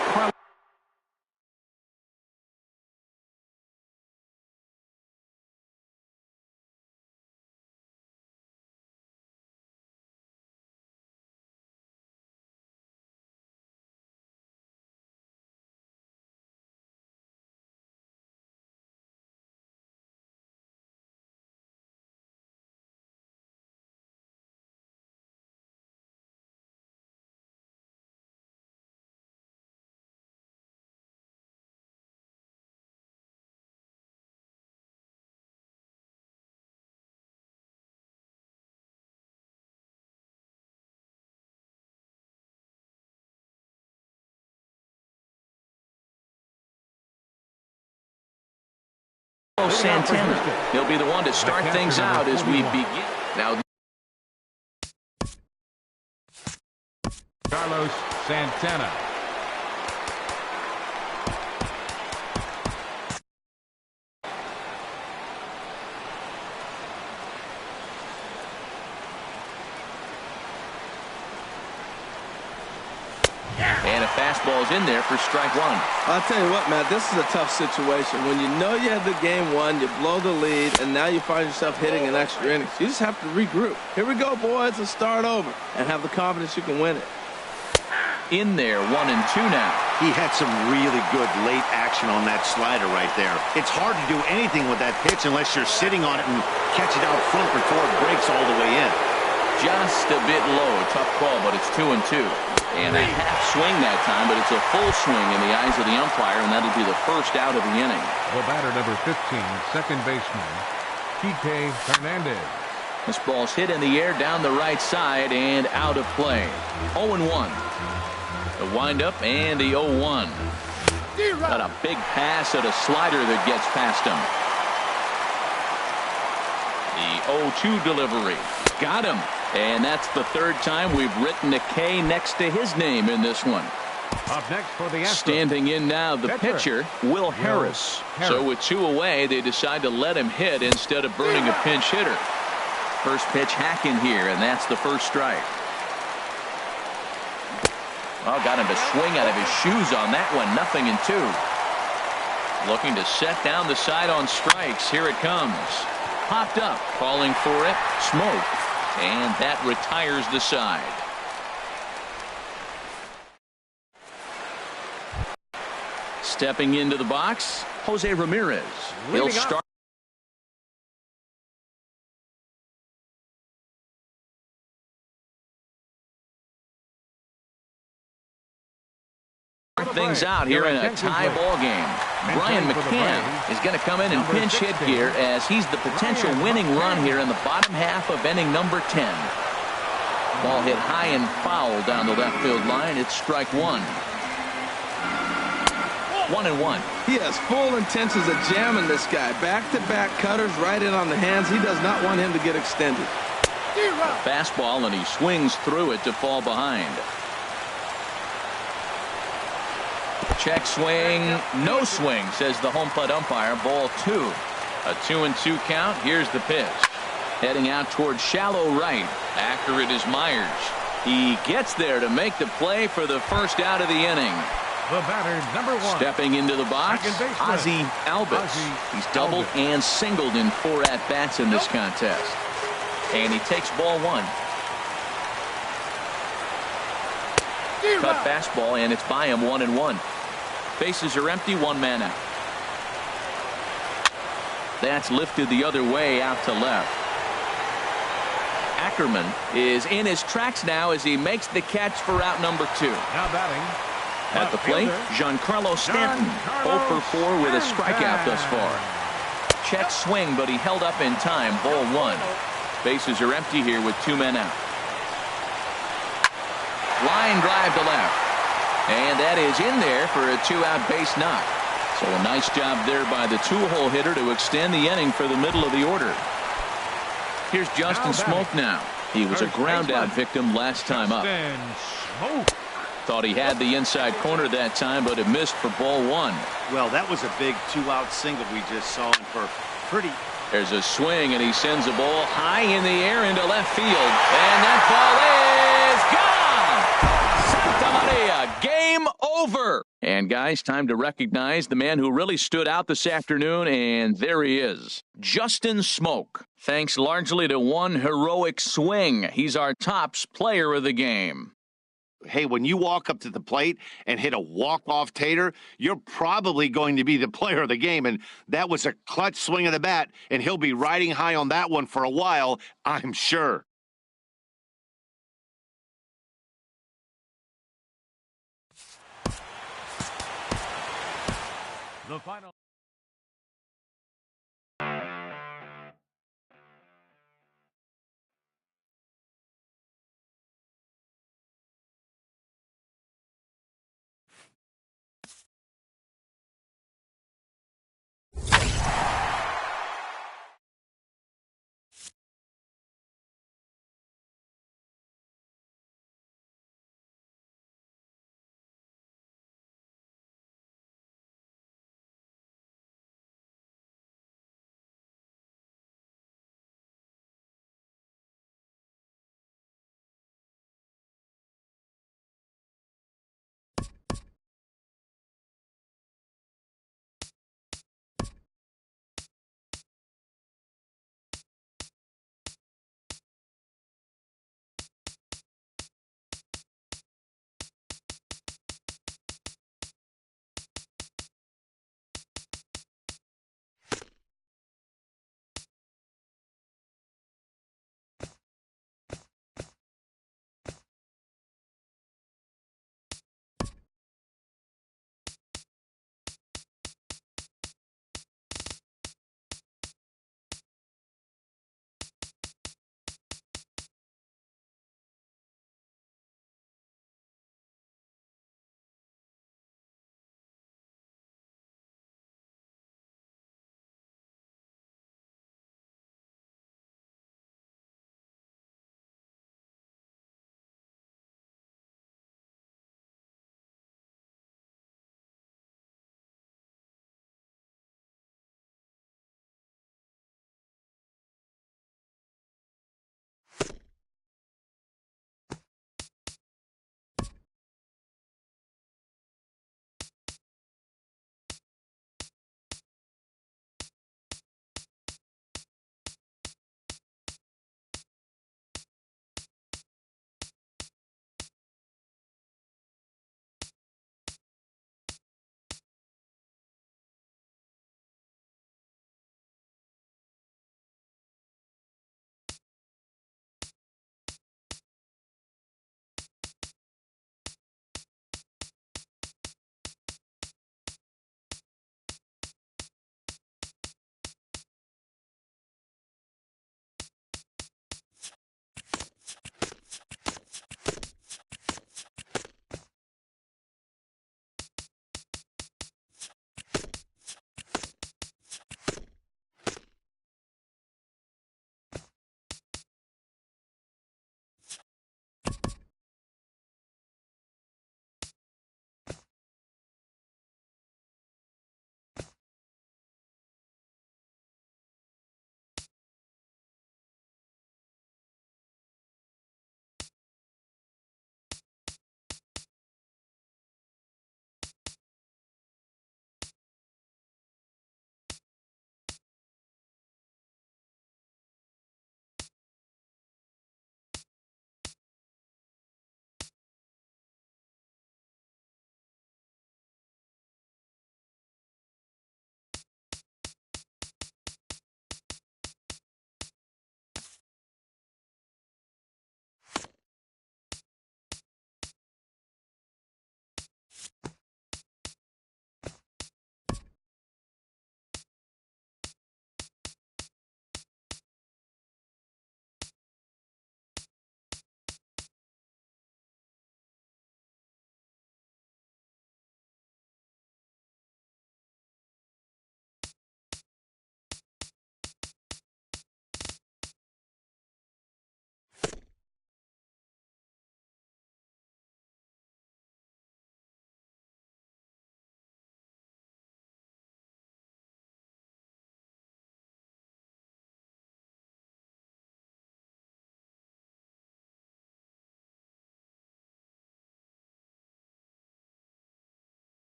Santana. He'll be the one to start things out as we begin. Now, Carlos Santana. And a fastball's in there for strike 1. I'll tell you what, Matt, this is a tough situation. When you know you had the game won, you blow the lead, and now you find yourself hitting an extra innings. You just have to regroup. Here we go, boys, and start over, and have the confidence you can win it. In there, 1-2 now. He had some really good late action on that slider right there. It's hard to do anything with that pitch unless you're sitting on it and catch it out front before it breaks all the way in. Just a bit low. Tough call, but it's 2-2. And a half swing that time, but it's a full swing in the eyes of the umpire, and that'll be the first out of the inning. The batter, number 15, second baseman, Kike Hernandez. This ball's hit in the air down the right side and out of play. 0-1. The windup and the 0-1. Got a big pass at a slider that gets past him. The 0-2 delivery. Got him. And that's the third time we've written a K next to his name in this one. Up next for the Astros. Standing in now, the pitcher, Will Harris. So with 2 away, they decide to let him hit instead of burning a pinch hitter. First pitch hacking here, and that's the first strike. Oh, got him to swing out of his shoes on that one. 0-2. Looking to set down the side on strikes. Here it comes. Popped up, calling for it. Smoke. And that retires the side. Stepping into the box, Jose Ramirez. He'll start things out here in a tie ball game. Brian McCann is going to come in and pinch hit here as he's the potential winning run here in the bottom half of inning number 10. Ball hit high and foul down the left field line. It's strike 1. 1-1. He has full intentions of jamming this guy. Back-to-back cutters right in on the hands. He does not want him to get extended. Fastball, and he swings through it to fall behind. Check swing, no swing, says the home plate umpire. Ball 2. A 2-2 count. Here's the pitch. Heading out towards shallow right. After it is Myers. He gets there to make the play for the first out of the inning. The batter, number 1. Stepping into the box, Ozzie Albies. He's doubled and singled in 4 at-bats in this contest. And he takes ball 1. Cut fastball, and it's by him. 1-1. Bases are empty. 1 man out. That's lifted the other way out to left. Ackerman is in his tracks now as he makes the catch for out number 2. Now batting. At the plate, Giancarlo Stanton, 0 for 4 with a strikeout thus far. Check swing, but he held up in time. Ball 1. Bases are empty here with 2 men out. Line drive to left. And that is in there for a 2-out base knock. So a nice job there by the 2-hole hitter to extend the inning for the middle of the order. Here's Justin Smoke now. He was a ground-out victim last time up. Thought he had the inside corner that time, but it missed for ball 1. Well, that was a big 2-out single we just saw him for pretty. There's a swing, and he sends a ball high in the air into left field. And that ball is gone! Santa Maria, game over! And guys, time to recognize the man who really stood out this afternoon, and there he is. Justin Smoke. Thanks largely to one heroic swing. He's our tops player of the game. Hey, when you walk up to the plate and hit a walk-off tater, you're probably going to be the player of the game. And that was a clutch swing of the bat, and he'll be riding high on that one for a while, I'm sure. The final.